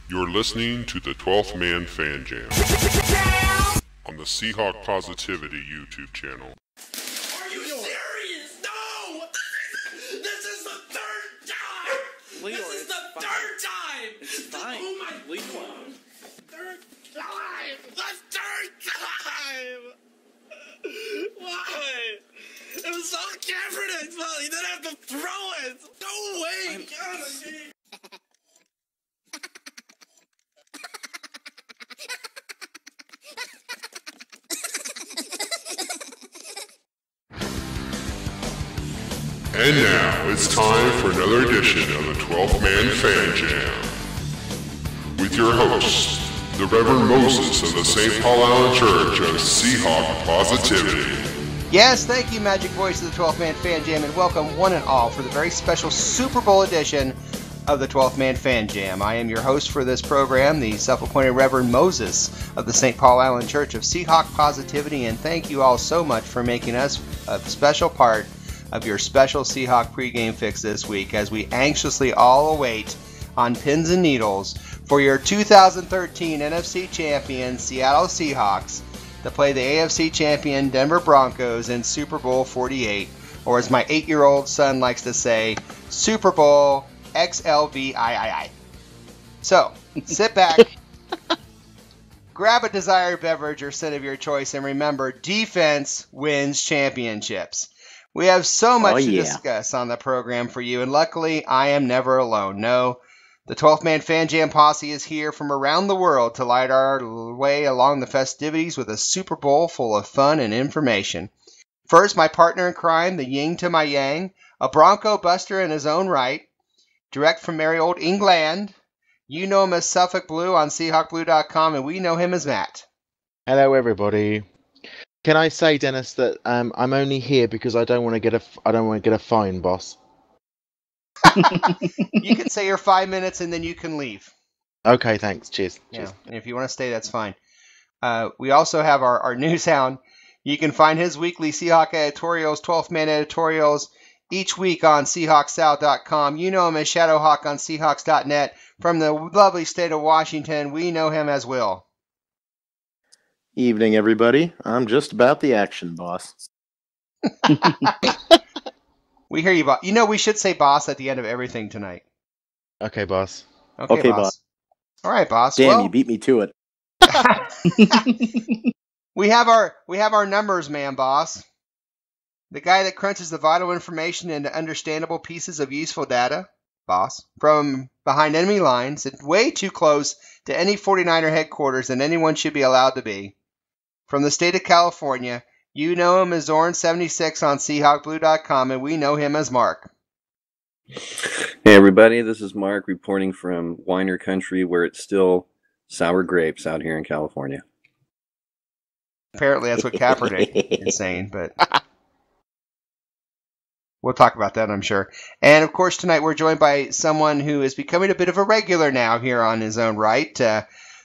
You're listening to the 12th Man Fan Jam on the Seahawk Positivity YouTube channel. Are you serious? No! This is the third time! Leo, this is the fine. third time! It's fine. Oh my Leo. third time! The third time! Why? It was so confident! Well, you didn't have to throw it! No way! And now it's time for another edition of the 12th Man Fan Jam with your host, the Reverend Moses of the St. Paul Island Church of Seahawk Positivity. Yes, thank you, Magic Voice of the 12th Man Fan Jam, and welcome one and all for the very special Super Bowl edition of the 12th Man Fan Jam. I am your host for this program, the self-appointed Reverend Moses of the St. Paul Island Church of Seahawk Positivity, and thank you all so much for making us a special part of your special Seahawk pregame fix this week as we anxiously all await on pins and needles for your 2013 NFC Champions Seattle Seahawks to play the AFC champion Denver Broncos in Super Bowl XLVIII, or as my 8-year-old son likes to say, Super Bowl XLVIII. So, sit back, grab a desired beverage or scent of your choice, and remember, defense wins championships. We have so much to discuss on the program for you, and luckily, I am never alone. No, the 12th Man Fan Jam posse is here from around the world to light our way along the festivities with a Super Bowl full of fun and information. First, my partner in crime, the yin to my yang, a Bronco buster in his own right, direct from merry old England. You know him as Suffolkblue on Seahawkblue.com, and we know him as Matt. Hello, everybody. Can I say, Dennis, that I'm only here because I don't want to get a fine, boss. You can say your 5 minutes and then you can leave. Okay, thanks. Cheers. Yeah, Cheers. and if you want to stay, that's fine. We also have our news hound. You can find his weekly Seahawk editorials, 12th Man editorials, each week on SeahawksSouth.com. You know him as Shadowhawk on Seahawks.net. From the lovely state of Washington, we know him as Will. Evening, everybody. I'm just about the action, boss. We hear you, boss. You know, we should say boss at the end of everything tonight. Okay, boss. Okay, boss. All right, boss. Damn, well, you beat me to it. we have our numbers man, boss. The guy that crunches the vital information into understandable pieces of useful data, boss, from behind enemy lines and way too close to any 49er headquarters than anyone should be allowed to be. From the state of California, you know him as Zorn76 on Seahawkblue.com, and we know him as Mark. Hey everybody, this is Mark reporting from Winer Country, where it's still sour grapes out here in California. Apparently that's what Kaepernick is saying, but we'll talk about that, I'm sure. And of course, tonight we're joined by someone who is becoming a bit of a regular now here on his own right.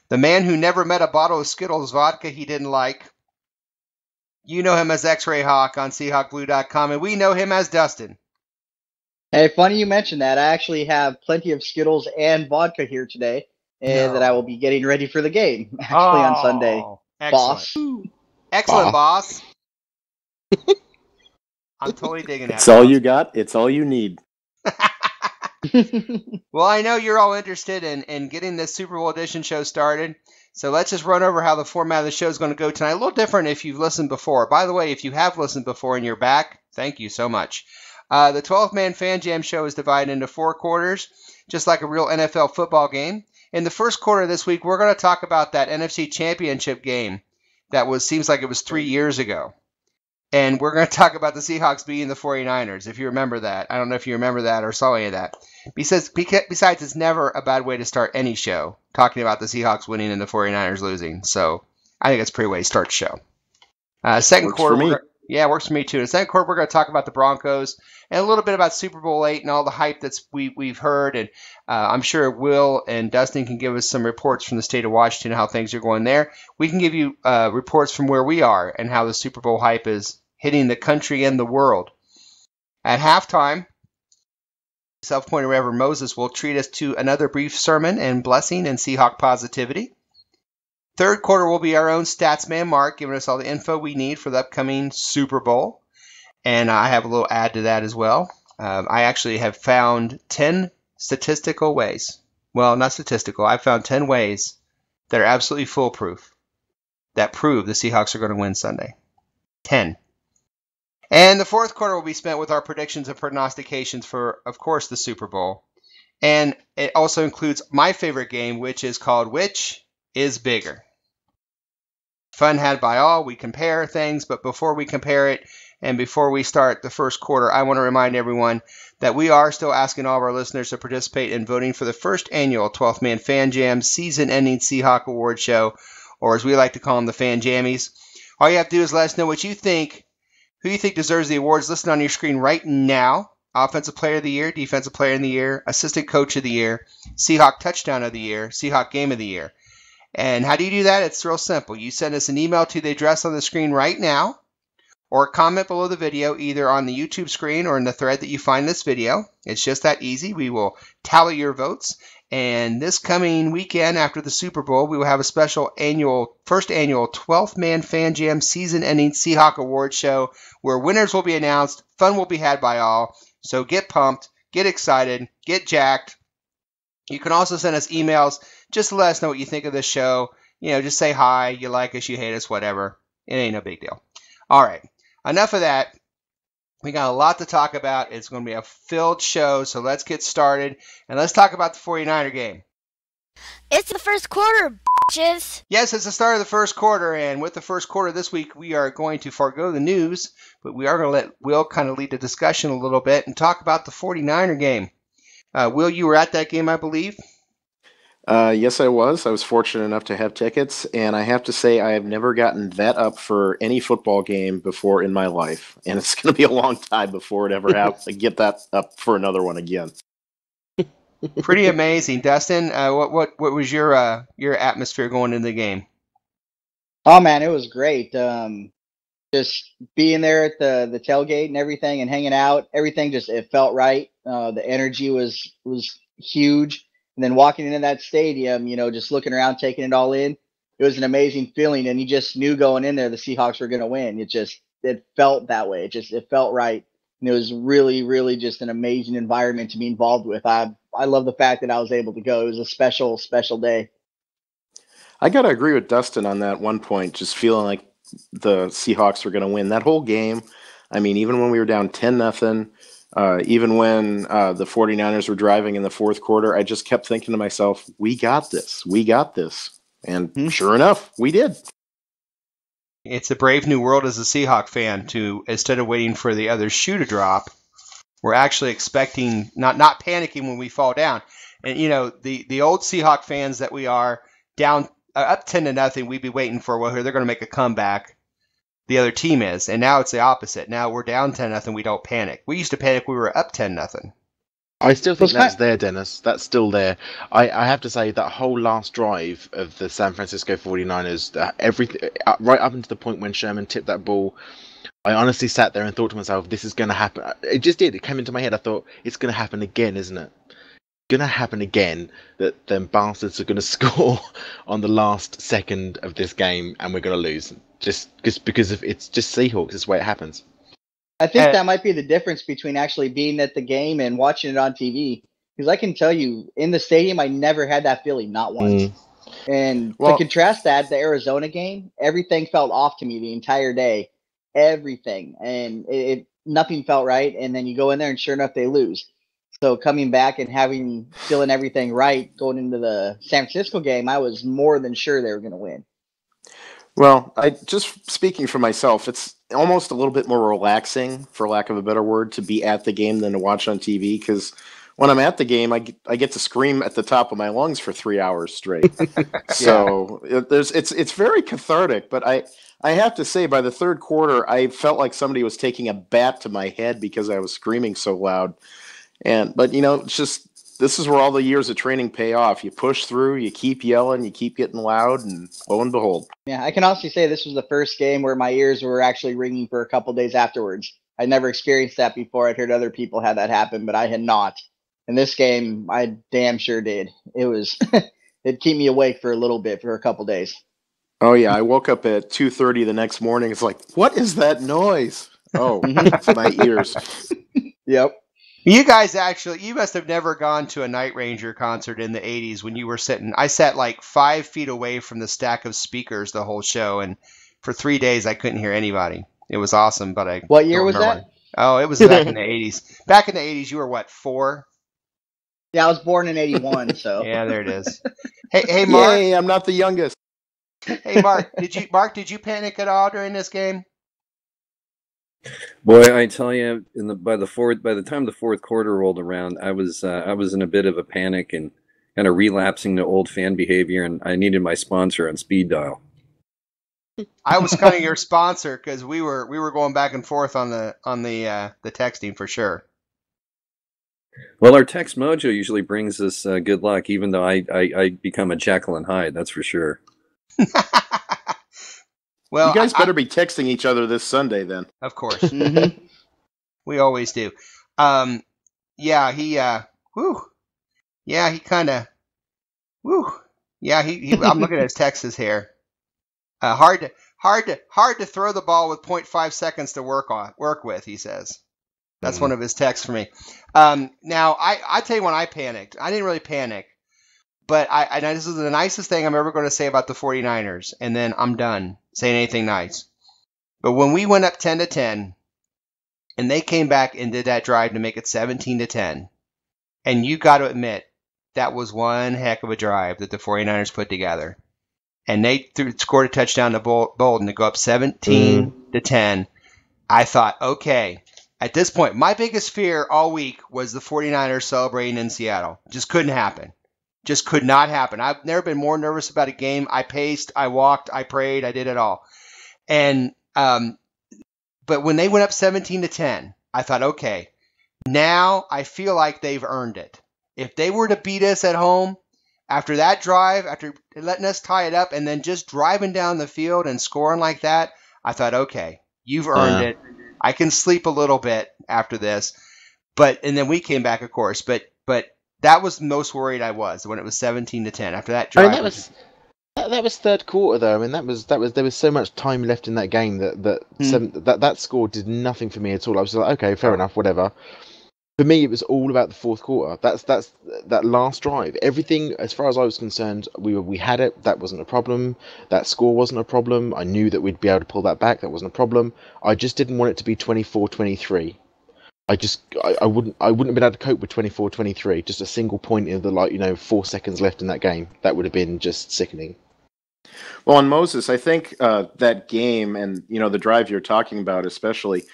The man who never met a bottle of Skittles vodka he didn't like. You know him as X-Ray Hawk on Seahawkblue.com, and we know him as Dustin. Hey, funny you mentioned that. I actually have plenty of Skittles and vodka here today, and that I will be getting ready for the game, actually, on Sunday. Excellent. Boss. Excellent, boss. I'm totally digging that. It's all you got. It's all you need. Well, I know you're all interested in getting this Super Bowl edition show started, so let's just run over how the format of the show is going to go tonight. A little different if you've listened before. By the way, if you have listened before and you're back, thank you so much. The 12th Man Fan Jam show is divided into 4 quarters, just like a real NFL football game. In the first quarter this week, we're going to talk about that NFC Championship game that seems like it was 3 years ago. And we're going to talk about the Seahawks beating the 49ers, if you remember that. I don't know if you remember that or saw any of that. Besides, it's never a bad way to start any show, talking about the Seahawks winning and the 49ers losing. So I think it's a pretty way to start the show. Second quarter, for me. Works for me too. In the second quarter, we're going to talk about the Broncos and a little bit about Super Bowl XLVIII and all the hype we've heard. And I'm sure Will and Dustin can give us some reports from the state of Washington, how things are going there. We can give you reports from where we are and how the Super Bowl hype is hitting the country and the world. At halftime, Self-appointed Reverend Moses will treat us to another brief sermon and blessing and Seahawk Positivity. Third quarter will be our own Statsman Mark, giving us all the info we need for the upcoming Super Bowl. And I have a little add to that as well. I actually have found 10 statistical ways. Well, not statistical. I found 10 ways that are absolutely foolproof that prove the Seahawks are going to win Sunday. 10. And the fourth quarter will be spent with our predictions and prognostications for, of course, the Super Bowl. And it also includes my favorite game, which is called Which is Bigger? Fun had by all. We compare things, but before we compare it and before we start the first quarter, I want to remind everyone that we are still asking all of our listeners to participate in voting for the first annual 12th Man Fan Jam season-ending Seahawk Award Show, or as we like to call them, the Fan Jammies. All you have to do is let us know what you think, who you think deserves the awards listed on your screen right now. Offensive Player of the Year, Defensive Player of the Year, Assistant Coach of the Year, Seahawk Touchdown of the Year, Seahawk Game of the Year. And how do you do that? It's real simple. You send us an email to the address on the screen right now, or a comment below the video, either on the YouTube screen or in the thread that you find this video. It's just that easy. We will tally your votes. And this coming weekend after the Super Bowl, we will have a special first annual 12th Man Fan Jam season-ending Seahawk Award Show where winners will be announced, fun will be had by all. So get pumped, get excited, get jacked. You can also send us emails just to let us know what you think of this show. You know, just say hi, you like us, you hate us, whatever. It ain't no big deal. All right, enough of that. We got a lot to talk about. It's going to be a filled show, so let's get started. And let's talk about the 49er game. It's the first quarter, bitches. Yes, it's the start of the first quarter, and with the first quarter this week, we are going to forego the news, but we are going to let Will kind of lead the discussion a little bit and talk about the 49er game. Will, you were at that game, I believe? Yes, I was. I was fortunate enough to have tickets, and I have to say I have never gotten that up for any football game before in my life, and it's going to be a long time before it ever happens to get that up for another one again. Pretty amazing, Dustin. What was your atmosphere going into the game? Oh man, it was great. Just being there at the tailgate and everything, and hanging out, everything it felt right. The energy was huge. And then walking into that stadium, just looking around, taking it all in, it was an amazing feeling. And you just knew going in there the Seahawks were going to win. It felt that way. It felt right. And it was really, really just an amazing environment to be involved with. I love the fact that I was able to go. It was a special, special day. I got to agree with Dustin on that one point, just feeling like the Seahawks were going to win that whole game. I mean, even when we were down 10-0, even when the 49ers were driving in the fourth quarter, I just kept thinking to myself, we got this. We got this. And sure enough, we did. It's a brave new world as a Seahawk fan to, instead of waiting for the other shoe to drop, we're actually expecting, not panicking when we fall down. And, the old Seahawk fans that we are, down up 10-0, we'd be waiting for, well, they're going to make a comeback. The other team is. And now it's the opposite. Now we're down 10-0, we don't panic. We used to panic when we were up 10-0. I still think that's there, Dennis. That's still there. I have to say that whole last drive of the San Francisco 49ers, everything right up until the point when Sherman tipped that ball, I honestly sat there and thought to myself, this is going to happen. It just did. It came into my head. I thought, it's going to happen again, isn't it? Going to happen again that them bastards are going to score on the last second of this game and we're going to lose. Just because it's just Seahawks. It's the way it happens. I think that might be the difference between actually being at the game and watching it on TV. Because I can tell you, in the stadium, I never had that feeling, not once. And to contrast that, the Arizona game, everything felt off to me the entire day. Everything. And nothing felt right. And then you go in there and sure enough, they lose. So coming back and feeling everything right going into the San Francisco game, I was more than sure they were going to win. Well, just speaking for myself, it's almost a little bit more relaxing, for lack of a better word, to be at the game than to watch on TV. Because when I'm at the game, I get to scream at the top of my lungs for 3 hours straight. So it's very cathartic. But I have to say, by the third quarter, I felt like somebody was taking a bat to my head because I was screaming so loud. But it's just. This is where all the years of training pay off. You push through, you keep yelling, you keep getting loud, and lo and behold. Yeah, I can honestly say this was the first game where my ears were actually ringing for a couple days afterwards. I never experienced that before. I'd heard other people had that happen, but I had not. And this game, I damn sure did. It was it'd keep me awake for a little bit for a couple days. Oh yeah, I woke up at 2:30 the next morning. It's like, what is that noise? Oh, it's my ears. Yep. You guys you must have never gone to a Night Ranger concert in the 80s when you were I sat like 5 feet away from the stack of speakers the whole show, and for 3 days I couldn't hear anybody. It was awesome, but What year was that? Oh, it was back in the 80s. Back in the 80s, you were what, 4? Yeah, I was born in 81, so. Yeah, there it is. Hey, Mark. Yay, I'm not the youngest. Hey, Mark, did you panic at all during this game? Boy, I tell you, by the time the fourth quarter rolled around, I was in a bit of a panic and kind of relapsing to old fan behavior, and I needed my sponsor on speed dial. I was kind of your sponsor because we were going back and forth on the texting for sure. Well, our text mojo usually brings us good luck, even though I become a Jekyll and Hyde, that's for sure. Well, you guys better be texting each other this Sunday then. Of course. Mm-hmm. We always do. Yeah, he kind of, yeah, I'm looking at his texts here. Hard to throw the ball with 0.5 seconds to work with, he says. That's one of his texts for me. Now, I tell you when I panicked. I didn't really panic. But this is the nicest thing I'm ever going to say about the 49ers, and then I'm done saying anything nice. But when we went up 10-10, and they came back and did that drive to make it 17-10, and you got to admit, that was one heck of a drive that the 49ers put together. And they scored a touchdown to Bolden to go up 17-10. I thought, okay, at this point, my biggest fear all week was the 49ers celebrating in Seattle. Just couldn't happen. Just could not happen. I've never been more nervous about a game. I paced, I walked, I prayed, I did it all. And but when they went up 17-10, I thought, okay, now I feel like they've earned it. If they were to beat us at home after that drive, after letting us tie it up and then just driving down the field and scoring like that, I thought, okay, you've earned it. I can sleep a little bit after this. And then we came back, of course, but that was the most worried I was when it was 17-10 after that drive. I mean, that was third quarter though. I mean, there was so much time left in that game that score did nothing for me at all. I was like, okay, fair enough, whatever. For me, it was all about the fourth quarter. That's that last drive. Everything, as far as I was concerned, we had it. That wasn't a problem. That score wasn't a problem. I knew that we'd be able to pull that back. That wasn't a problem. I just didn't want it to be 24-23. I wouldn't have been able to cope with 24-23. Just a single point in the 4 seconds left in that game. That would have been just sickening. Well, and Moses, I think that game and the drive you're talking about, especially,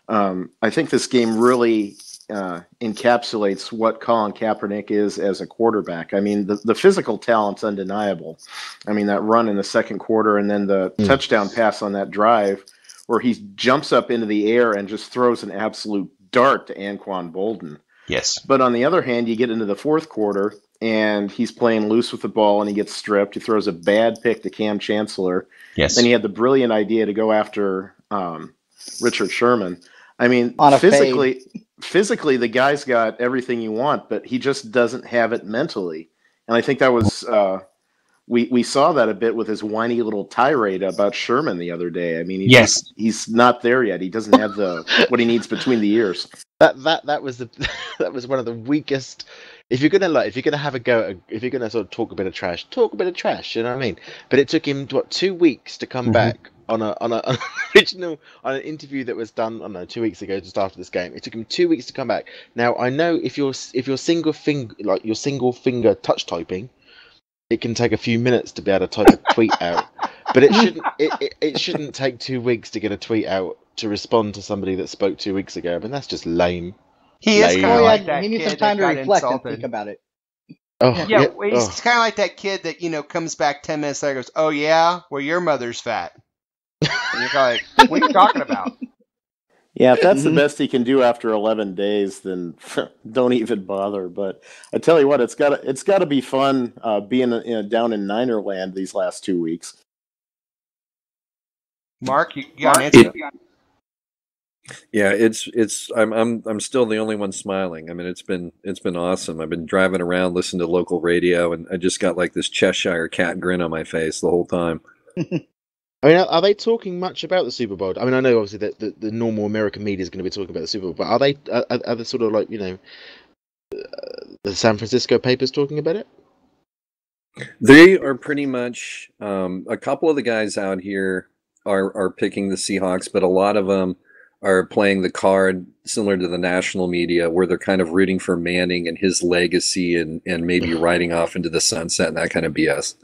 I think this game really encapsulates what Colin Kaepernick is as a quarterback. I mean, the physical talent's undeniable. I mean, that run in the second quarter and then the touchdown pass on that drive where he jumps up into the air and just throws an absolute dart to Anquan Bolden. Yes. But on the other hand, you get into the fourth quarter and he's playing loose with the ball and he gets stripped. He throws a bad pick to Cam Chancellor. Yes. Then he had the brilliant idea to go after Richard Sherman. I mean, physically, the guy's got everything you want, but he just doesn't have it mentally. And I think that was we saw that a bit with his whiny little tirade about Sherman the other day. I mean, he's not there yet. He doesn't have what he needs between the ears. That was one of the weakest. If you're gonna have a go, if you're gonna sort of talk a bit of trash. You know what I mean? But it took him 2 weeks to come back on an interview that was done, I don't know, 2 weeks ago, just after this game. It took him 2 weeks to come back. Now I know if you're single finger touch typing, it can take a few minutes to be able to type a tweet out. But it shouldn't take 2 weeks to get a tweet out to respond to somebody that spoke 2 weeks ago. I mean, that's just lame. He is kind of like that. He needs kid some time to that got reflect insulted. and think about it. He's kind of like that kid that comes back 10 minutes later and goes, "Oh yeah, well your mother's fat." And you're like, "What are you talking about?" Yeah, if that's the best he can do after 11 days, then don't even bother. But I tell you what, it's got to be fun being down in Niner land these last 2 weeks. Mark, you got an answer? Yeah, I'm still the only one smiling. I mean, it's been awesome. I've been driving around, listening to local radio, and I just got like this Cheshire cat grin on my face the whole time. I mean, are they talking much about the Super Bowl? I mean, I know obviously that the normal American media is going to be talking about the Super Bowl, but are they sort of like, you know, the San Francisco papers talking about it? They are pretty much a couple of the guys out here are picking the Seahawks, but a lot of them are playing the card similar to the national media, where they're kind of rooting for Manning and his legacy and maybe riding off into the sunset and that kind of BS.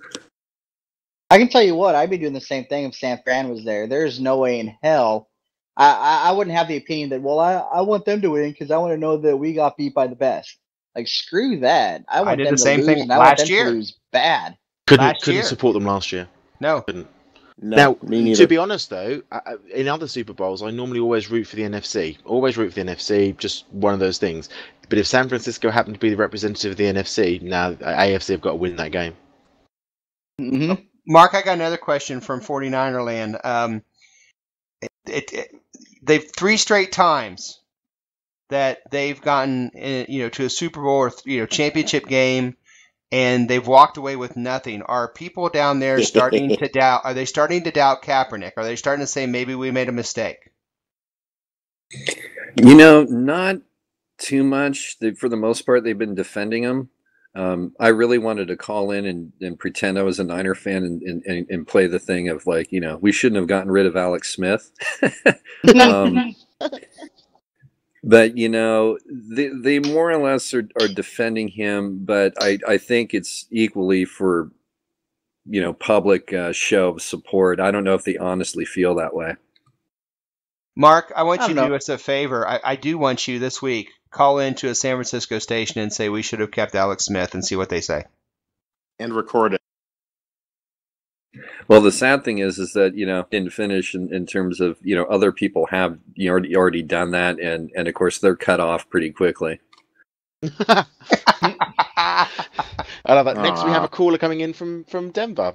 I can tell you what, I'd be doing the same thing if San Fran was there. There's no way in hell I wouldn't have the opinion that, well, I want them to win because I want to know that we got beat by the best. Like, screw that. I want did them the same to lose, thing and I want last them year. to lose bad. Couldn't support them last year. No. Couldn't. No, Now, me neither. to be honest, though, in other Super Bowls, I normally always root for the NFC. Always root for the NFC, just one of those things. But if San Francisco happened to be the representative of the NFC, now AFC have got to win that game. Mm-hmm. Mark, I got another question from 49er land. They've 3 straight times that they've gotten to a Super Bowl or championship game, and they've walked away with nothing. Are people down there starting to doubt? Are they starting to doubt Kaepernick? Are they starting to say maybe we made a mistake? Not too much. For the most part, they've been defending him. I really wanted to call in and pretend I was a Niner fan and play the thing of like, we shouldn't have gotten rid of Alex Smith. But, they more or less are defending him, but I think it's equally for, public show of support. I don't know if they honestly feel that way. Mark, I want you to do us a favor. I do want you this week, call into a San Francisco station and say we should have kept Alex Smith and see what they say. And record it. Well, the sad thing is that, didn't finish in terms of, other people have already done that. And of course, they're cut off pretty quickly. I love that. Next, we have a caller coming in from Denver.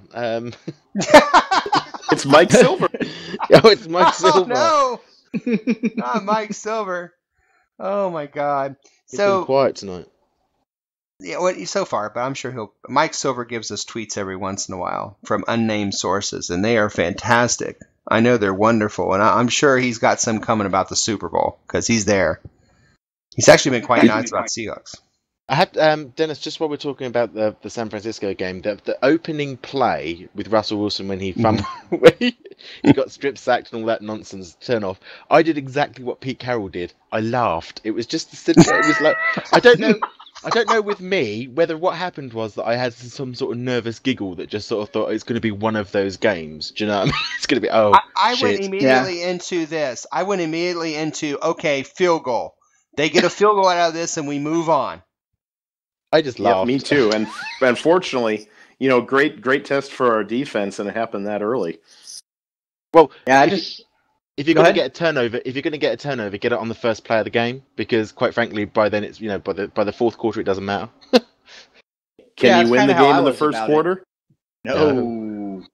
It's Mike Silver. Oh, it's Mike Silver. Oh, no. Not Mike Silver. Oh, my God. He's been quiet tonight. Yeah, so far, but I'm sure Mike Silver gives us tweets every once in a while from unnamed sources, and they are fantastic. I know they're wonderful, and I'm sure he's got some coming about the Super Bowl because he's there. He's actually been quite nice about Seahawks. I had Dennis, just while we're talking about the San Francisco game, the opening play with Russell Wilson when he he got strip sacked and all that nonsense turn off. I did exactly what Pete Carroll did. I laughed. It was just it was like I don't know with me whether what happened was that I had some sort of nervous giggle that just sort of thought it's going to be one of those games. Do you know what I mean? It's going to be I went immediately into this. I went immediately into field goal. They get a field goal out of this and we move on. I just laughed. Yeah, me too. And unfortunately, great test for our defense, and it happened that early. Well, yeah, if you're going to get a turnover, get it on the first play of the game, because quite frankly, by then it's by the fourth quarter it doesn't matter. Can you win the game in the first quarter? No.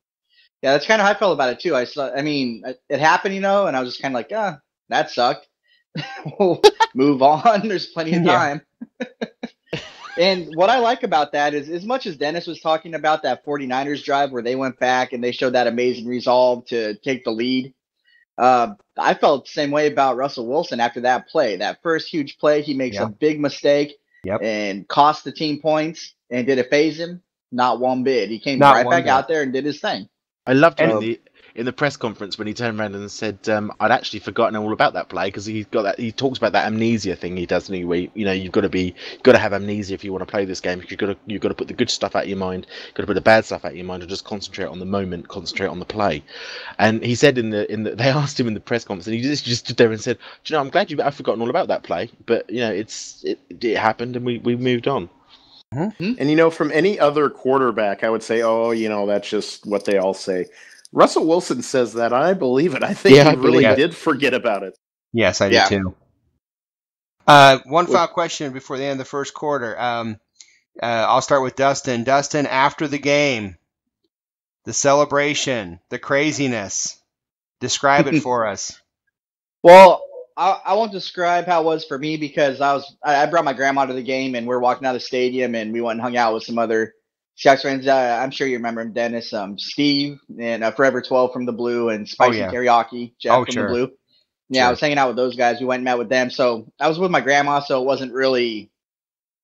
Yeah, that's kind of how I felt about it too. It happened, and I was just kind of like, that sucked. We'll move on. There's plenty of time. And what I like about that is, as much as Dennis was talking about that 49ers drive where they went back and they showed that amazing resolve to take the lead, I felt the same way about Russell Wilson after that play. That first huge play, he makes a big mistake and cost the team points. And did it phase him? Not one bit. He came right back out there and did his thing. I loved him in the press conference when he turned around and said, "I'd actually forgotten all about that play," because he talks about that amnesia thing he does anyway. You've got to have amnesia if you want to play this game. You've got to put the good stuff out of your mind, got to put the bad stuff out of your mind, and just concentrate on the moment, concentrate on the play. And he said they asked him in the press conference, and he just stood there and said, "Do you know, I'm glad I've forgotten all about that play, but it happened, and we moved on." Mm-hmm. And from any other quarterback, I would say, that's just what they all say. Russell Wilson says that. I believe it. I think he really did forget about it. Yes, I did too. One final question before the end of the first quarter. I'll start with Dustin. Dustin, after the game, the celebration, the craziness, describe it for us. Well, I won't describe how it was for me because I brought my grandma to the game and we're walking out of the stadium and we went and hung out with some other Seahawks friends. I'm sure you remember him, Dennis. Steve and Forever 12 from the Blue and Spicy Teriyaki Jeff from the Blue. Yeah, I was hanging out with those guys. We went and met with them. So I was with my grandma, so it wasn't really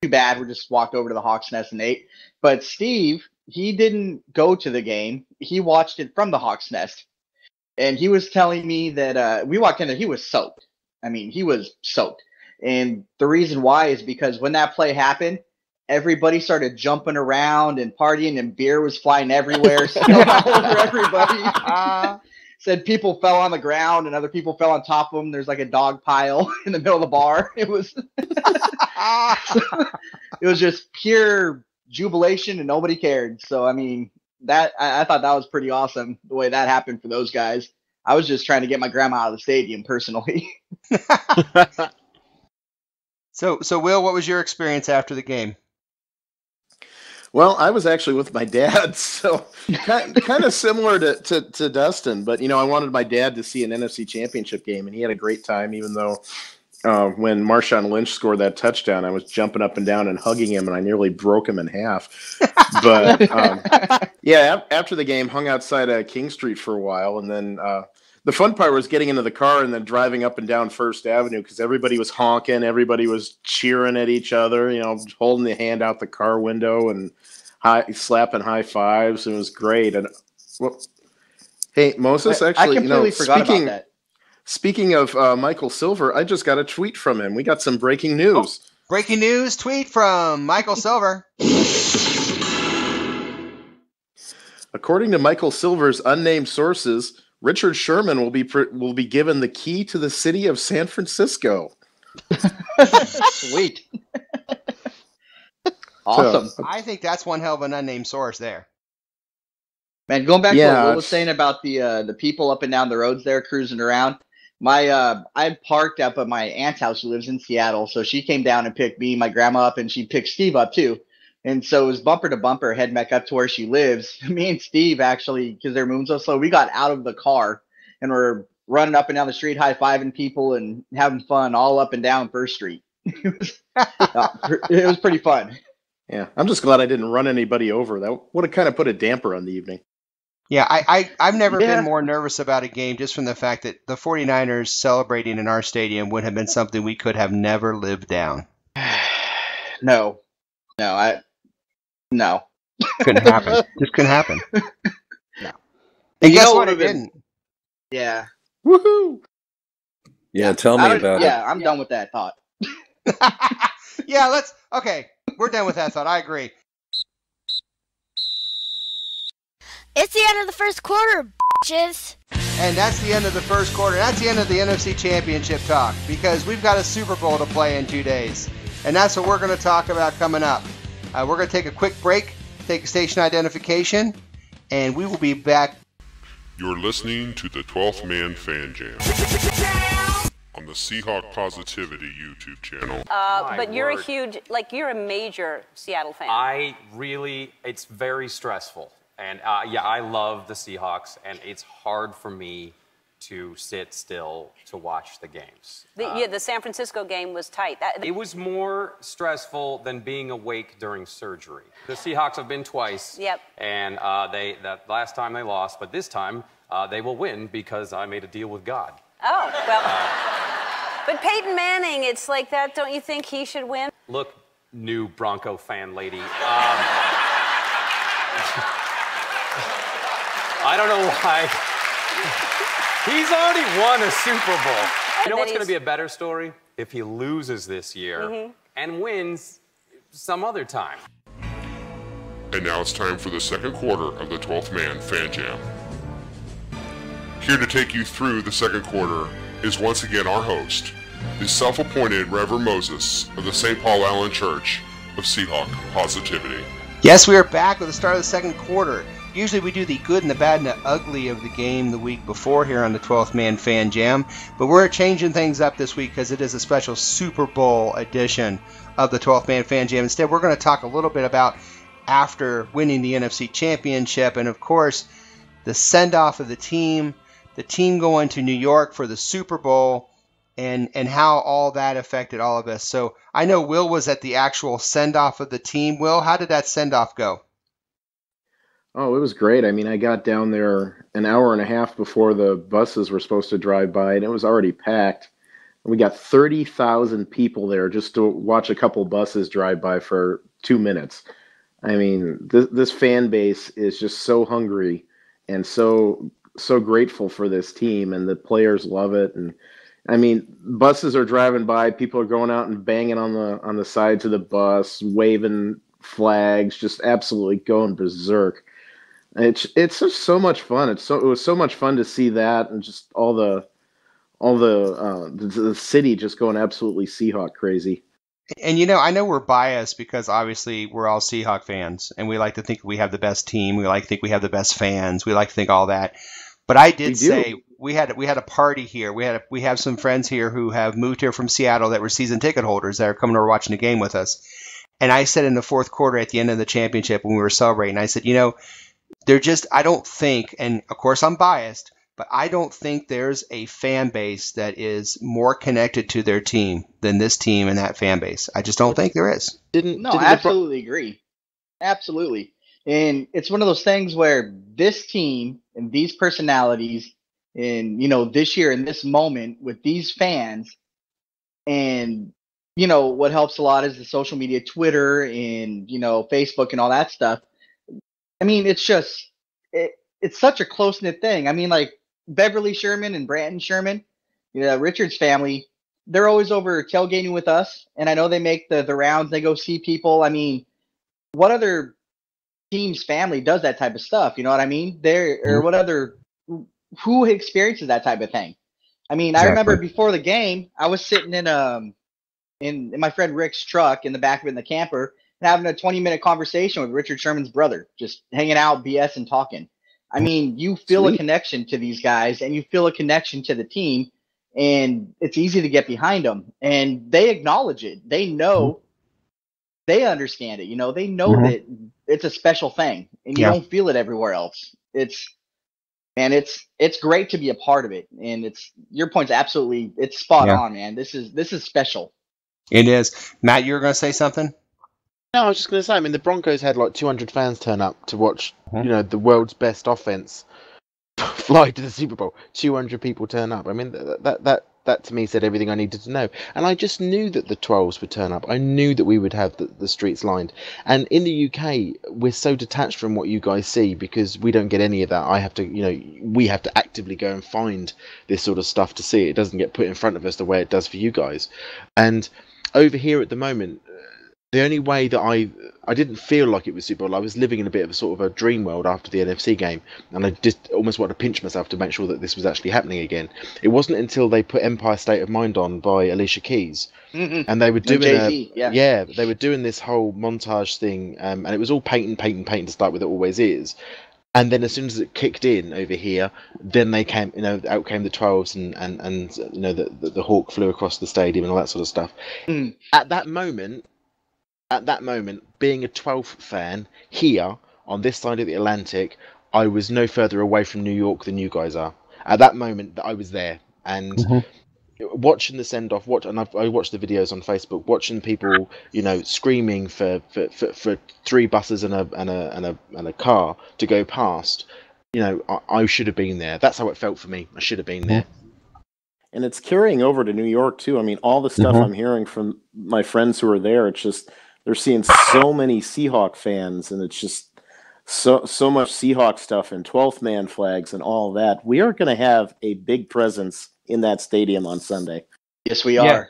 too bad. We just walked over to the Hawks Nest and ate. But Steve, he didn't go to the game. He watched it from the Hawks Nest. And he was telling me that we walked in there, he was soaked. I mean, he was soaked. And the reason why is because when that play happened, everybody started jumping around and partying and beer was flying everywhere, spilled all over everybody. Said people fell on the ground and other people fell on top of them. There's like a dog pile in the middle of the bar. It was it was just pure jubilation and nobody cared. So, I mean, that I thought that was pretty awesome the way that happened for those guys. I was just trying to get my grandma out of the stadium personally. So Will, what was your experience after the game? Well, I was actually with my dad, so kind of similar to Dustin. But, I wanted my dad to see an NFC Championship game, and he had a great time, even though when Marshawn Lynch scored that touchdown, I was jumping up and down and hugging him, and I nearly broke him in half. But, after the game, hung outside King Street for a while, and then the fun part was getting into the car and then driving up and down First Avenue because everybody was honking, everybody was cheering at each other, holding the hand out the car window and slapping high fives. It was great. And hey, Moses, actually, I completely forgot about that. Speaking of Michael Silver, I just got a tweet from him. We got some breaking news. Oh, breaking news tweet from Michael Silver. According to Michael Silver's unnamed sources, Richard Sherman will be given the key to the city of San Francisco. Sweet. Awesome. So, I think that's one hell of an unnamed source there. Man, going back to what Will was saying about the people up and down the roads there cruising around. I parked up at my aunt's house who lives in Seattle, so she came down and picked me, my grandma up, and she picked Steve up too. And so it was bumper to bumper heading back up to where she lives. Me and Steve actually, because they're moving so slow, we got out of the car and we're running up and down the street, high-fiving people and having fun all up and down First Street. It was pretty fun. Yeah, I'm just glad I didn't run anybody over. That would have kind of put a damper on the evening. Yeah, I've never been more nervous about a game just from the fact that the 49ers celebrating in our stadium would have been something we could have never lived down. No. Couldn't happen. Just couldn't happen. No. And guess what? It didn't. Yeah. Woohoo! Yeah, tell me about it. Yeah, I'm done with that thought. Yeah, okay. We're done with that thought. I agree. It's the end of the first quarter, bitches. And that's the end of the first quarter. That's the end of the NFC Championship talk because we've got a Super Bowl to play in 2 days. And that's what we're going to talk about coming up. We're going to take a quick break, take a station identification, and we will be back. You're listening to the 12th Man Fan Jam on the Seahawk Positivity YouTube channel. But you're you're a major Seattle fan. It's very stressful. And I love the Seahawks, and it's hard for me to sit still to watch the games. The San Francisco game was tight. It was more stressful than being awake during surgery. The Seahawks have been twice. Yep. And that last time they lost, but this time they will win because I made a deal with God. Oh, well. But Peyton Manning, it's like that. Don't you think he should win? Look, new Bronco fan lady. I don't know why. He's already won a Super Bowl. You know what's going to be a better story? If he loses this year and wins some other time. And now it's time for the second quarter of the 12th Man Fan Jam. Here to take you through the second quarter is once again our host, the self-appointed Reverend Moses of the St. Paul Allen Church of Seahawk Positivity. Yes, we are back with the start of the second quarter. Usually we do the good and the bad and the ugly of the game the week before here on the 12th Man Fan Jam, but we're changing things up this week because it is a special Super Bowl edition of the 12th Man Fan Jam. Instead, we're going to talk a little bit about after winning the NFC Championship and, of course, the send-off of the team going to New York for the Super Bowl, and how all that affected all of us. So I know Will was at the actual send-off of the team. Will, how did that send-off go? Oh, it was great. I mean, I got down there an hour and a half before the buses were supposed to drive by, and it was already packed. We got 30,000 people there just to watch a couple buses drive by for 2 minutes. I mean, this fan base is just so hungry and so grateful for this team, and the players love it. And I mean, buses are driving by, people are going out and banging on the sides of the bus, waving flags, just absolutely going berserk. It's just so much fun. It was so much fun to see that, and just all the city just going absolutely Seahawk crazy. And I know we're biased because obviously we're all Seahawk fans, and we like to think we have the best team. We like to think we have the best fans. We like to think all that. But I did say we had a party here. We have some friends here who have moved here from Seattle that were season ticket holders that are coming over watching the game with us. And I said in the fourth quarter at the end of the championship when we were celebrating, I said, I don't think, and of course I'm biased, but I don't think there's a fan base that is more connected to their team than this team and that fan base. I just don't think there is. Absolutely agree. Absolutely. And it's one of those things where this team and these personalities and, this year in this moment with these fans, and, what helps a lot is the social media, Twitter and, Facebook and all that stuff. I mean, it's just, it's such a close-knit thing. I mean, like Beverly Sherman and Brandon Sherman, Richard's family, they're always over tailgating with us. And I know they make the rounds. They go see people. I mean, what other team's family does that type of stuff? You know what I mean? Who experiences that type of thing? I mean, exactly. I remember before the game, I was sitting in my friend Rick's truck in the back of it in the camper, and having a 20-minute conversation with Richard Sherman's brother, just hanging out, BS, and talking. I mean, you feel a connection to these guys, and you feel a connection to the team, and it's easy to get behind them. And they acknowledge it. They know, they understand it. They know that it's a special thing, and you don't feel it everywhere else. It's great to be a part of it, and your point's absolutely, it's spot on, man. This is special. It is. Matt, you were going to say something? No, I was just going to say, I mean, the Broncos had like 200 fans turn up to watch, the world's best offense fly to the Super Bowl. 200 people turn up. I mean, that to me said everything I needed to know. And I just knew that the 12s would turn up. I knew that we would have the streets lined. And in the UK, we're so detached from what you guys see because we don't get any of that. We have to actively go and find this sort of stuff to see. It doesn't get put in front of us the way it does for you guys. And over here at the moment, the only way that I didn't feel like it was Super Bowl, I was living in a bit of a sort of a dream world after the NFC game, and I just almost wanted to pinch myself to make sure that this was actually happening again. It wasn't until they put Empire State of Mind on by Alicia Keys, and they were doing they were doing this whole montage thing, and it was all painting to start with. It always is. And then as soon as it kicked in over here, then they came, out came the 12s and the hawk flew across the stadium and all that sort of stuff. At that moment, being a 12th fan here on this side of the Atlantic, I was no further away from New York than you guys are. At that moment, I was there, and watching the send off, I watched the videos on Facebook, watching people, screaming for 3 buses and a car to go past. I should have been there. That's how it felt for me. I should have been there. And it's carrying over to New York too. I mean, all the stuff I'm hearing from my friends who are there, it's just they're seeing so many Seahawk fans, and it's just so much Seahawk stuff and 12th man flags and all that. We are going to have a big presence in that stadium on Sunday. Yes, we are.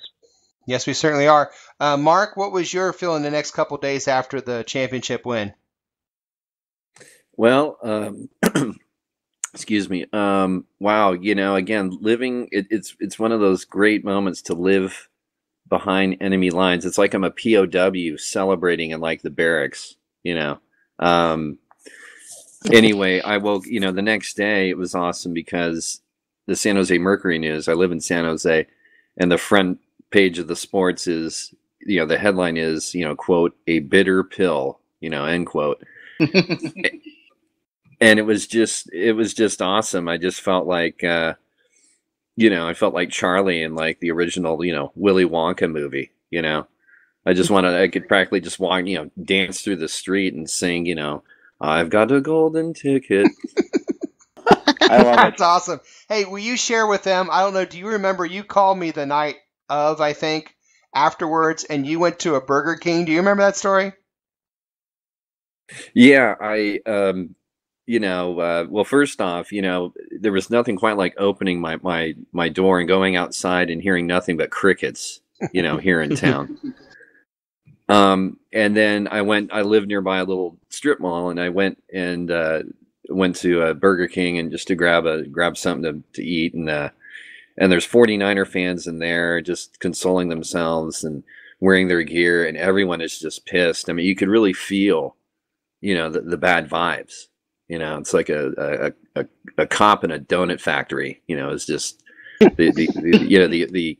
Yes, we certainly are. Mark, what was your feeling the next couple days after the championship win? Well, excuse me. Wow, again, living it's one of those great moments to live behind enemy lines. It's like I'm a POW celebrating in like the barracks, Anyway, I woke, the next day it was awesome because the San Jose Mercury News, I live in San Jose, and the front page of the sports is, the headline is, quote, "a bitter pill," end quote. And it was just awesome. I just felt like, I felt like Charlie in like the original, Willy Wonka movie. I could practically just walk, dance through the street and sing, I've got a golden ticket. I love it. That's awesome. Hey, will you share with them? I don't know. Do you remember you called me the night of, I think, afterwards, and you went to a Burger King? Do you remember that story? Yeah, well, first off, there was nothing quite like opening my door and going outside and hearing nothing but crickets, here in town. And then I lived nearby a little strip mall, and I went to a Burger King and just to grab something to eat. And there's 49er fans in there just consoling themselves and wearing their gear, and everyone is just pissed. I mean, you could really feel, the bad vibes. It's like a cop in a donut factory. It's just the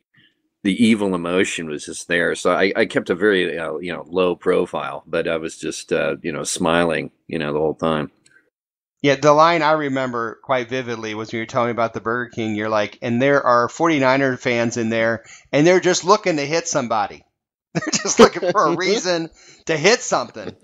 evil emotion was just there. So I kept a very low profile, but I was just smiling the whole time. Yeah, the line I remember quite vividly was when you were telling me about the Burger King. You're like, and there are 49er fans in there, and they're just looking to hit somebody. They're just looking for a reason to hit something.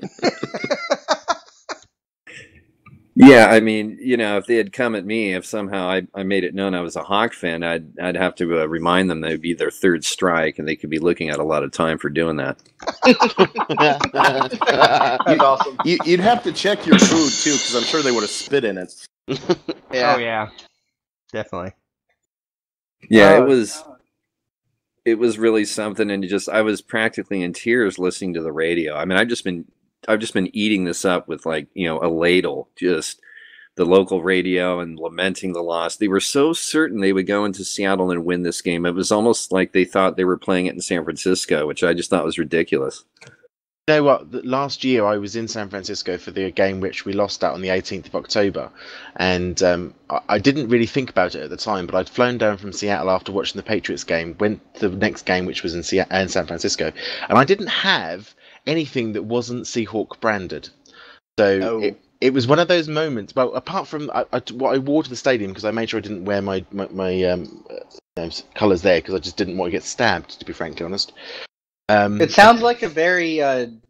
Yeah, I mean, if they had come at me, if somehow I made it known I was a Hawk fan, I'd have to remind them that it would be their third strike, and they could be looking at a lot of time for doing that. That's awesome. You'd have to check your food too, because I'm sure they would have spit in it. Yeah. Oh yeah, definitely. Yeah, it was really something, and I was practically in tears listening to the radio. I mean, I've just been eating this up with a ladle, just the local radio and lamenting the loss. They were so certain they would go into Seattle and win this game. It was almost like they thought they were playing it in San Francisco, which I just thought was ridiculous. You know what? Last year I was in San Francisco for the game which we lost out on the 18th of October, and I didn't really think about it at the time, but I'd flown down from Seattle after watching the Patriots game, went to the next game which was in San Francisco, and I didn't have anything that wasn't Seahawk branded. So it was one of those moments. Well, apart from what I wore to the stadium, because I made sure I didn't wear my colours there, because I just didn't want to get stabbed, to be frankly honest. It sounds like a very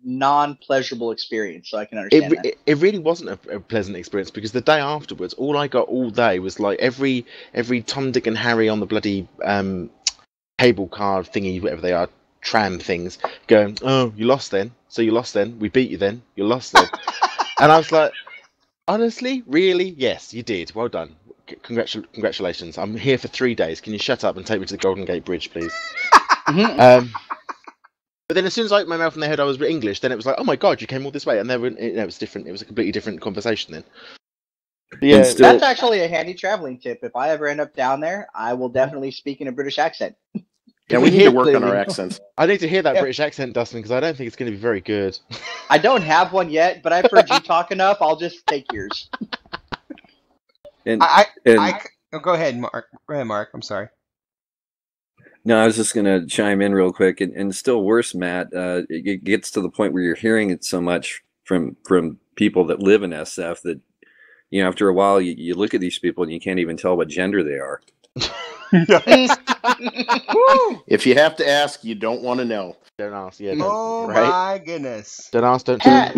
non-pleasurable experience, so I can understand that. It really wasn't a pleasant experience, because the day afterwards, all I got all day was like every Tom, Dick and Harry on the bloody cable card thingy, whatever they are, tram things, going, oh, you lost then? So you lost then? We beat you then? You lost then? And I was like, honestly? Really? Yes, you did. Well done. Congratulations. I'm here for 3 days. Can you shut up and take me to the Golden Gate Bridge, please? But then as soon as I opened my mouth and they heard I was English, then it was like, oh my God, you came all this way. And it was different. It was a completely different conversation then. Yeah, that's actually a handy traveling tip. If I ever end up down there, I will definitely speak in a British accent. Yeah, we need to work on our accents. I need to hear that British accent, Dustin, because I don't think it's going to be very good. I don't have one yet, but I've heard you talk enough. I'll just take yours. Go ahead, Mark. Go ahead, Mark. I'm sorry. No, I was just going to chime in real quick, and still worse, Matt. It gets to the point where you're hearing it so much from people that live in SF that after a while you look at these people and you can't even tell what gender they are. If you have to ask, you don't want to know. Don't ask. Yeah. Oh right? My goodness. Don't ask. Don't tell.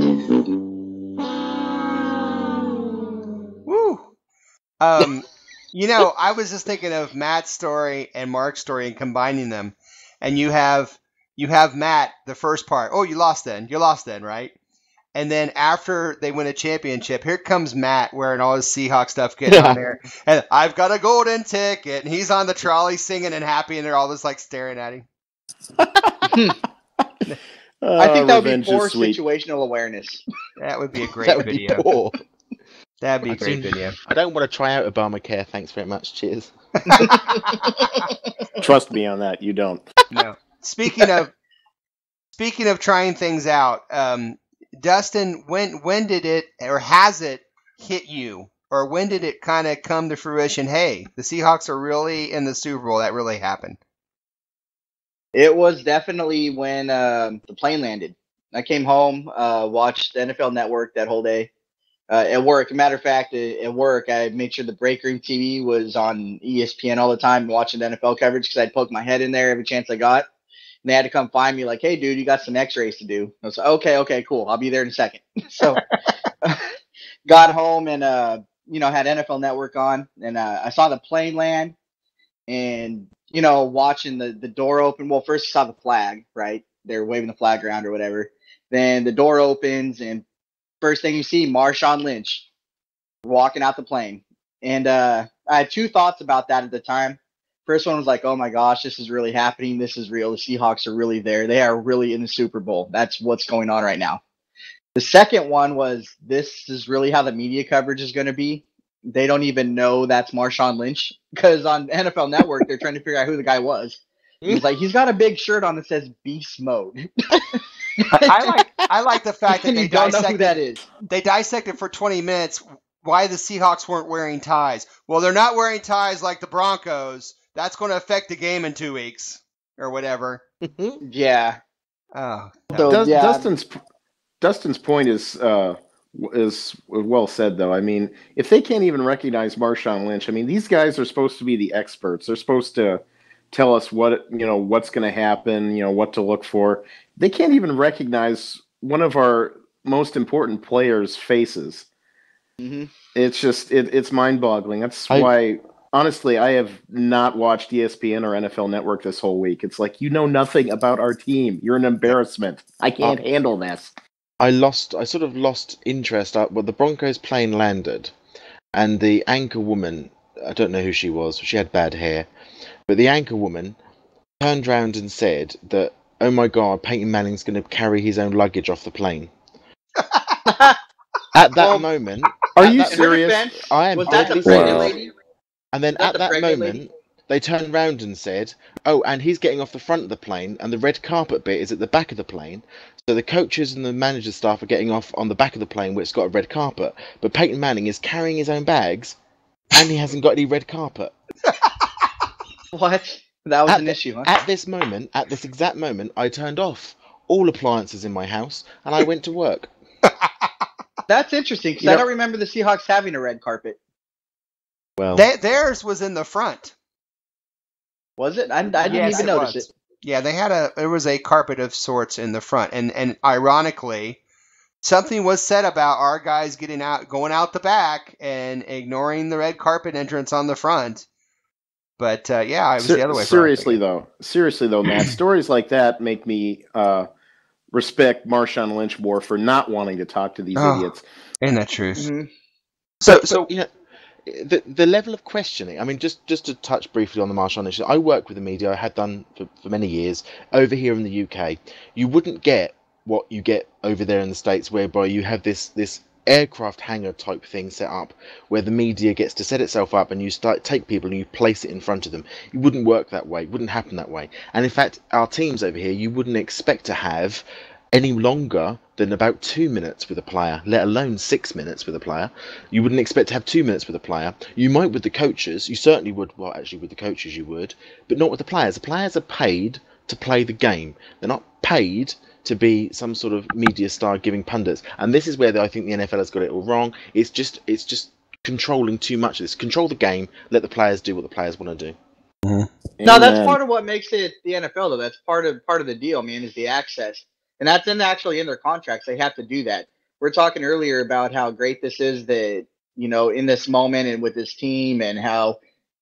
Woo. I was just thinking of Matt's story and Mark's story and combining them, and you have Matt the first part. Oh, you lost then, right? And then after they win a championship, here comes Matt wearing all his Seahawk stuff, getting on there. And I've got a golden ticket. And he's on the trolley singing and happy, and they're all just like staring at him. I think that would be poor situational awareness. That would be a great video. That'd be a great video. I don't want to try out Obamacare. Thanks very much. Cheers. Trust me on that. You don't. No. Speaking of trying things out, Dustin, when did it, or has it hit you, or when did it kind of come to fruition? Hey, the Seahawks are really in the Super Bowl. That really happened. It was definitely when the plane landed. I came home, watched the NFL Network that whole day, at work. Matter of fact, at work, I made sure the break room TV was on ESPN all the time, watching the NFL coverage because I'd poke my head in there every chance I got. And they had to come find me like, hey, dude, you got some x-rays to do. I was like, okay, cool. I'll be there in a second. So got home and, had NFL Network on. And I saw the plane land and, watching the door open. Well, first I saw the flag, right? They're waving the flag around or whatever. Then the door opens and first thing you see, Marshawn Lynch walking out the plane. And I had two thoughts about that at the time. First one was like, oh my gosh, this is really happening. This is real. The Seahawks are really there. They are really in the Super Bowl. That's what's going on right now. The second one was, this is really how the media coverage is going to be. They don't even know that's Marshawn Lynch because on NFL Network, they're trying to figure out who the guy was. He's like, he's got a big shirt on that says Beast Mode. I like the fact that they don't know who that is. They dissected for 20 minutes why the Seahawks weren't wearing ties. Well, they're not wearing ties like the Broncos. That's going to affect the game in 2 weeks or whatever. Yeah. Oh. So, Dustin's point is well said, though. I mean, if they can't even recognize Marshawn Lynch, I mean, these guys are supposed to be the experts. They're supposed to tell us what's going to happen, what to look for. They can't even recognize one of our most important players' faces. Mm-hmm. It's just it's mind-boggling. That's why, honestly, I have not watched ESPN or NFL Network this whole week. It's like, you know nothing about our team. You're an embarrassment. I can't handle this. I sort of lost interest. Well, the Broncos plane landed, and the anchor woman, I don't know who she was. She had bad hair, but the anchor woman turned round and said that, oh my God, Peyton Manning's going to carry his own luggage off the plane. At that moment, are you serious? I am. Was that the pregnant lady? And then at that moment, they turned round and said, oh, and he's getting off the front of the plane, and the red carpet bit is at the back of the plane. So the coaches and the manager staff are getting off on the back of the plane where it's got a red carpet. But Peyton Manning is carrying his own bags, and he hasn't got any red carpet. What? That was an issue, huh? At this exact moment, I turned off all appliances in my house, and I went to work. That's interesting, because I don't remember the Seahawks having a red carpet. Well, theirs was in the front. Was it? I didn't even notice it. Yeah, there was a carpet of sorts in the front, and ironically, something was said about our guys going out the back and ignoring the red carpet entrance on the front. But it was the other way. Seriously though, Matt, stories like that make me respect Marshawn Lynch more for not wanting to talk to these idiots. Ain't that truth? Mm-hmm. So the level of questioning. I mean, just to touch briefly on the Marshawn issue. I work with the media. I had done for many years over here in the UK. You wouldn't get what you get over there in the States, whereby you have this aircraft hangar type thing set up where the media gets to set itself up and you take people and you place it in front of them. It wouldn't work that way. It wouldn't happen that way. And in fact, our teams over here, you wouldn't expect to have any longer than about 2 minutes with a player, let alone 6 minutes with a player. You wouldn't expect to have 2 minutes with a player. You might with the coaches. You certainly would. Well, actually, with the coaches you would, but not with the players. The players are paid to play the game. They're not paid to be some sort of media star giving pundits. And this is where I think the NFL has got it all wrong. It's just controlling too much of this. Control the game. Let the players do what the players want to do. Mm-hmm. No, that's part of what makes it the NFL, though. That's part of the deal, man, is the access. And that's actually in their contracts. They have to do that. We're talking earlier about how great this is that, in this moment and with this team and how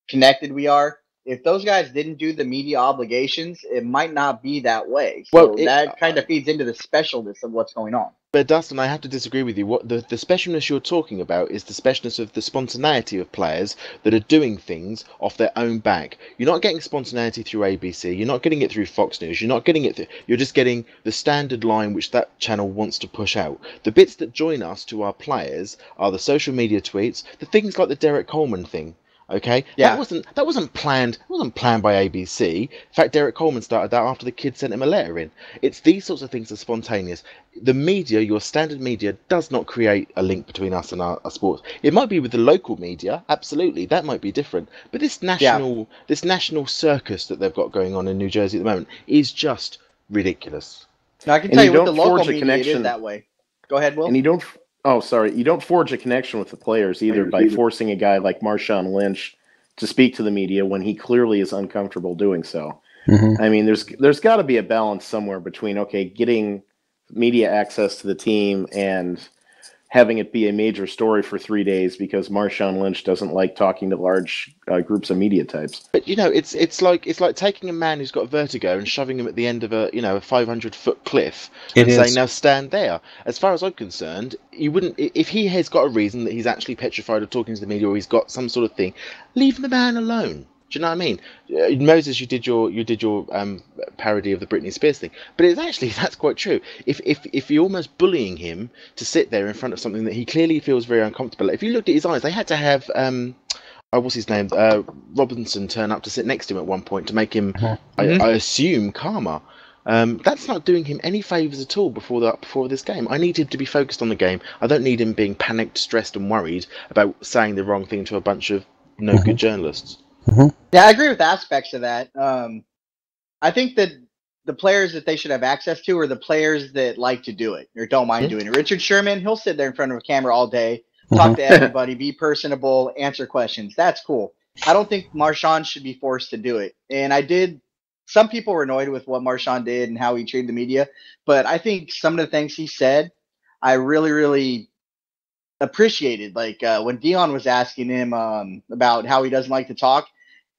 connected we are. If those guys didn't do the media obligations, it might not be that way. So that kind of feeds into the specialness of what's going on. But Dustin, I have to disagree with you. What the specialness you're talking about is the specialness of the spontaneity of players that are doing things off their own back. You're not getting spontaneity through ABC. You're not getting it through Fox News. You're not getting it. You're just getting the standard line which that channel wants to push out. The bits that join us to our players are the social media tweets, the things like the Derek Coleman thing. Okay, yeah. That wasn't planned. It wasn't planned by ABC. In fact, Derek Coleman started that after the kid sent him a letter in. It's these sorts of things that are spontaneous. The media, your standard media, does not create a link between us and our sports. It might be with the local media, absolutely, that might be different. But this national circus that they've got going on in New Jersey at the moment is just ridiculous. Now, I can tell you with the local media, it is that way. Go ahead, Will. And you don't Oh, sorry. You don't forge a connection with the players either by forcing a guy like Marshawn Lynch to speak to the media when he clearly is uncomfortable doing so. I mean, there's got to be a balance somewhere between, okay, getting media access to the team and having it be a major story for 3 days because Marshawn Lynch doesn't like talking to large groups of media types. But it's like taking a man who's got vertigo and shoving him at the end of a 500-foot cliff and saying, "Now stand there." As far as I'm concerned, you wouldn't, if he has got a reason that he's actually petrified of talking to the media or he's got some sort of thing, leave the man alone. Do you know what I mean? Moses, you did your parody of the Britney Spears thing, but that's quite true. If you're almost bullying him to sit there in front of something that he clearly feels very uncomfortable, if you looked at his eyes, they had to have what's his name, Robinson turn up to sit next to him at one point to make him, I assume, calmer. That's not doing him any favours at all before this game. I need him to be focused on the game. I don't need him being panicked, stressed, and worried about saying the wrong thing to a bunch of no good journalists. Yeah, I agree with aspects of that. I think that the players that they should have access to are the players that like to do it or don't mind doing it. Richard Sherman, he'll sit there in front of a camera all day, talk to everybody, be personable, answer questions. That's cool. I don't think Marshawn should be forced to do it. And some people were annoyed with what Marshawn did and how he treated the media, but I think some of the things he said, I really, really appreciated. Like when Dion was asking him about how he doesn't like to talk,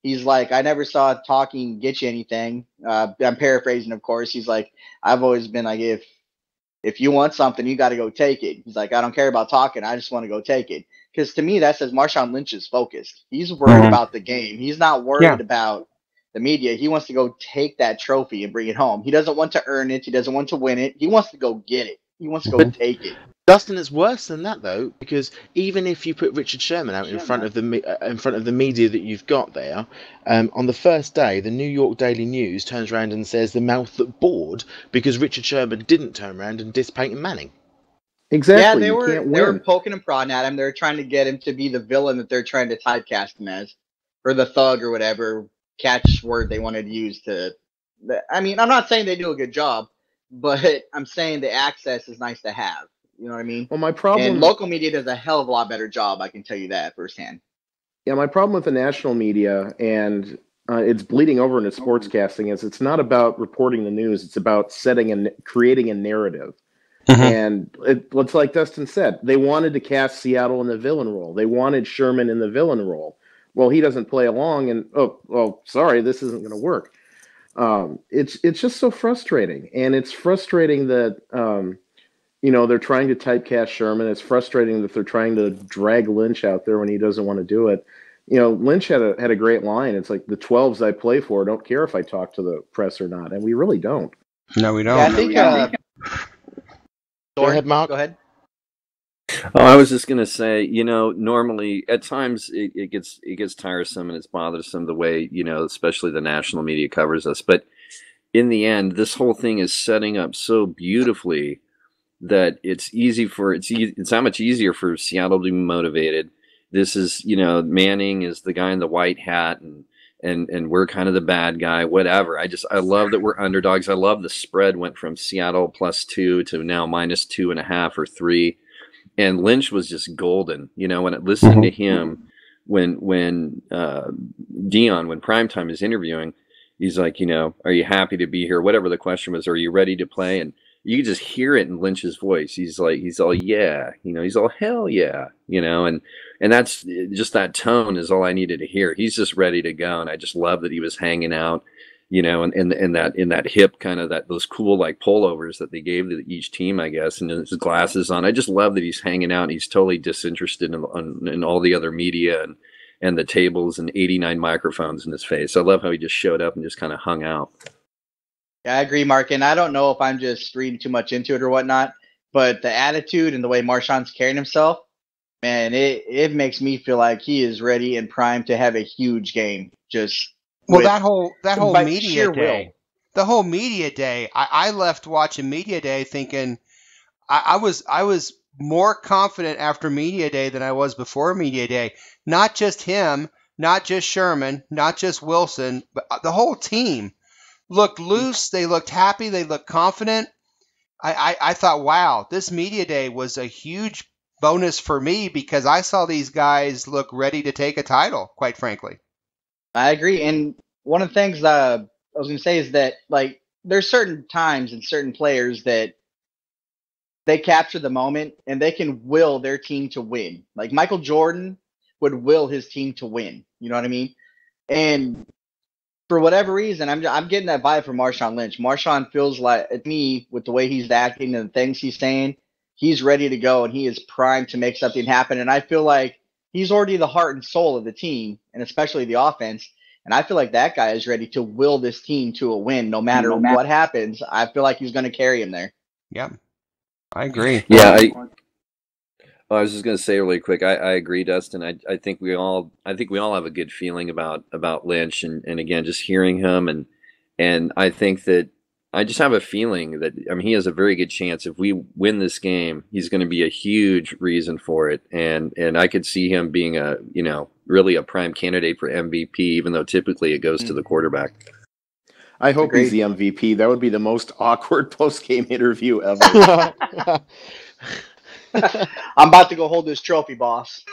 he's like, "I never saw talking get you anything." I'm paraphrasing, of course. He's like, "I've always been like, if you want something, you got to go take it." He's like, "I don't care about talking. I just want to go take it." Because to me, that says Marshawn Lynch is focused. He's worried about the game. He's not worried about the media. He wants to go take that trophy and bring it home. He doesn't want to earn it. He doesn't want to win it. He wants to go get it. He wants to go take it. Dustin, it's worse than that though, because even if you put Richard Sherman out in front of the media that you've got there, on the first day, the New York Daily News turns around and says the mouth that bored because Richard Sherman didn't turn around and diss Peyton Manning. Exactly. Yeah, they were poking and prodding at him. They're trying to get him to be the villain that they're trying to typecast him as, or the thug or whatever catchword they wanted to use to. I mean, I'm not saying they do a good job, but I'm saying the access is nice to have. You know what I mean? Well, my problem... And local media does a hell of a lot better job, I can tell you that firsthand. Yeah, my problem with the national media, and it's bleeding over into sportscasting, is it's not about reporting the news. It's about creating a narrative. And it's like Dustin said, they wanted to cast Seattle in the villain role. They wanted Sherman in the villain role. Well, he doesn't play along, and, sorry, this isn't going to work. It's just so frustrating. And it's frustrating that... they're trying to typecast Sherman. It's frustrating that they're trying to drag Lynch out there when he doesn't want to do it. Lynch had a great line. It's like, the 12s I play for don't care if I talk to the press or not. And we really don't. No, we don't. Yeah, I think, go ahead, Mark. Go ahead. Oh, I was just going to say, normally at times it gets tiresome and it's bothersome the way, especially the national media covers us. But in the end, this whole thing is setting up so beautifully that it's that much easier for Seattle to be motivated. This is, Manning is the guy in the white hat and we're kind of the bad guy, whatever. I love that we're underdogs. I love the spread went from Seattle +2 to now -2.5 or 3. And Lynch was just golden. When listening to him, when Primetime is interviewing, he's like, are you happy to be here? Whatever the question was, are you ready to play? And you can just hear it in Lynch's voice. He's all, yeah, he's all, hell yeah, and that's just, that tone is all I needed to hear. He's just ready to go. And I just love that he was hanging out, in that hip kind of those cool like pullovers that they gave to each team, I guess, and his glasses on. I just love that he's hanging out and he's totally disinterested in all the other media and the tables and 89 microphones in his face. I love how he just showed up and just kind of hung out. Yeah, I agree, Mark. And I don't know if I'm just reading too much into it or whatnot, but the attitude and the way Marshawn's carrying himself, man, it makes me feel like he is ready and primed to have a huge game. That whole media day, the whole media day, I left watching media day thinking I was more confident after media day than I was before media day. Not just him, not just Sherman, not just Wilson, but the whole team looked loose. They looked happy. They looked confident. I thought, wow, this media day was a huge bonus for me because I saw these guys look ready to take a title, quite frankly. I agree. And one of the things I was going to say is that, like, there's certain times and certain players that they capture the moment and they can will their team to win. Like Michael Jordan would will his team to win. You know what I mean? And for whatever reason, I'm getting that vibe from Marshawn Lynch. Marshawn feels like, at me, with the way he's acting and the things he's saying, he's ready to go and he is primed to make something happen. And I feel like he's already the heart and soul of the team, and especially the offense. And I feel like that guy is ready to will this team to a win no matter what happens. I feel like he's going to carry him there. Yeah, I agree. Yeah, I was just going to say really quick. I agree, Dustin. I think we all have a good feeling about Lynch, and again, just hearing him, and I think that I just have a feeling that he has a very good chance if we win this game. He's going to be a huge reason for it, and I could see him being really a prime candidate for MVP, even though typically it goes to the quarterback. I hope he's the MVP. That would be the most awkward post-game interview ever. I'm about to go hold this trophy, boss.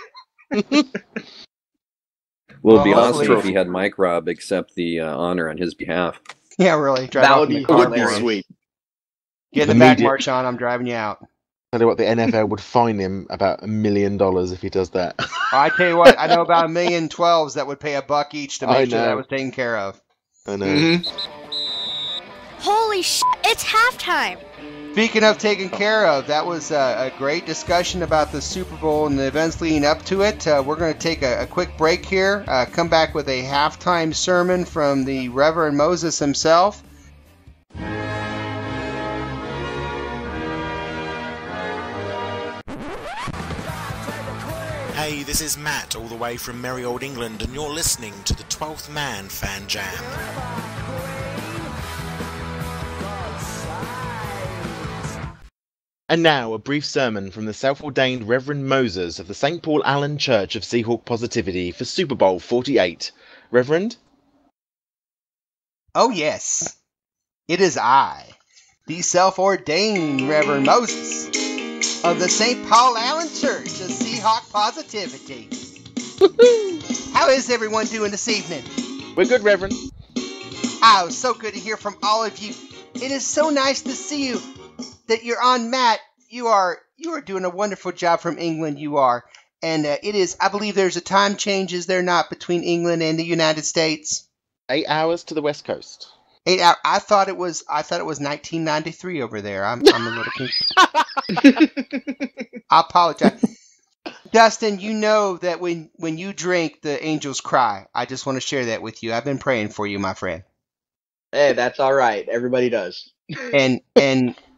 Well, it'd be awesome if he had Mike Robb accept the honor on his behalf. Yeah, really. That would be sweet. Get in the back, Marshawn. I'm driving you out. Tell you what, the NFL would fine him about $1 million if he does that. I tell you what, I know about 1,012,000 that would pay $1 each to make sure that was taken care of. I know. Mm-hmm. Holy shit! It's halftime. Speaking of taken care of, that was a great discussion about the Super Bowl and the events leading up to it. We're going to take a quick break here, come back with a halftime sermon from the Reverend Moses himself. Hey, this is Matt, all the way from merry old England, and you're listening to the 12th Man Fan Jam. And now, a brief sermon from the self-ordained Reverend Moses of the St. Paul Allen Church of Seahawk Positivity for Super Bowl XLVIII. Reverend? Oh yes, it is I, the self-ordained Reverend Moses of the St. Paul Allen Church of Seahawk Positivity. How is everyone doing this evening? We're good, Reverend. Oh, so good to hear from all of you. It is so nice to see you. That you're on, Matt. You are doing a wonderful job from England. You are, and it is. I believe there's a time change, is there not, between England and the United States? 8 hours to the West Coast. 8 hours. I thought it was 1993 over there. I'm a little confused. I apologize, Dustin. You know that when you drink, the angels cry. I just want to share that with you. I've been praying for you, my friend. Hey, that's all right. Everybody does.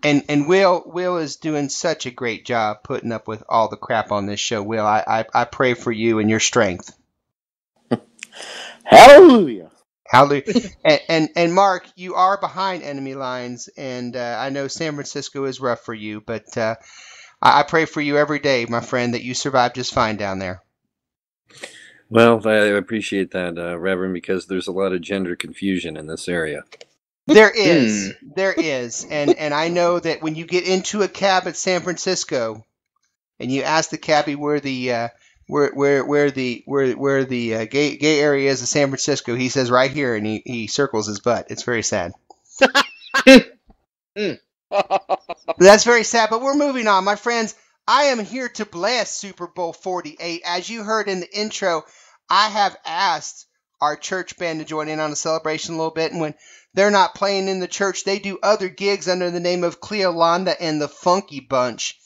And Will is doing such a great job putting up with all the crap on this show. Will, I pray for you and your strength. Hallelujah. Hallelujah. And Mark, you are behind enemy lines, and I know San Francisco is rough for you, but I pray for you every day, my friend, that you survive just fine down there. Well, I appreciate that, Reverend, because there's a lot of gender confusion in this area. There is, and I know that when you get into a cab at San Francisco, and you ask the cabbie where the gay area is of San Francisco, he says right here, and he circles his butt. It's very sad. That's very sad, but we're moving on, my friends. I am here to bless Super Bowl XLVIII. As you heard in the intro, I have asked our church band to join in on the celebration a little bit, and when they're not playing in the church, they do other gigs under the name of Cleolanda and the Funky Bunch.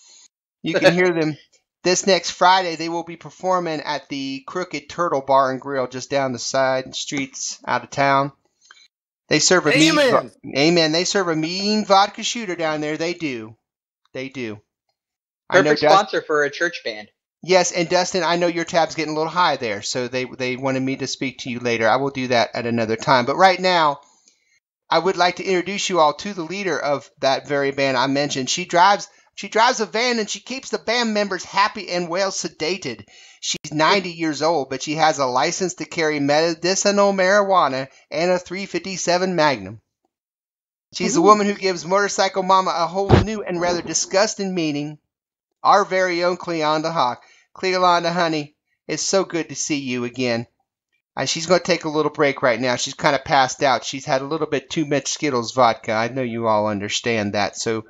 You can hear them this next Friday. They will be performing at the Crooked Turtle Bar and Grill just down the side streets out of town. They serve a They serve a mean vodka shooter down there. They do. Perfect sponsor for a church band. Yes, and Dustin, I know your tab's getting a little high there, so they wanted me to speak to you later. I will do that at another time. But right now, I would like to introduce you all to the leader of that very band I mentioned. She drives a van and she keeps the band members happy and well sedated. She's 90 years old, but she has a license to carry medicinal marijuana and a .357 Magnum. She's the woman who gives Motorcycle Mama a whole new and rather disgusting meaning. our very own Cleonda Hawk. Cleonda, honey, it's so good to see you again. She's going to take a little break right now. She's kind of passed out. She's had a little bit too much Skittles vodka. I know you all understand that. So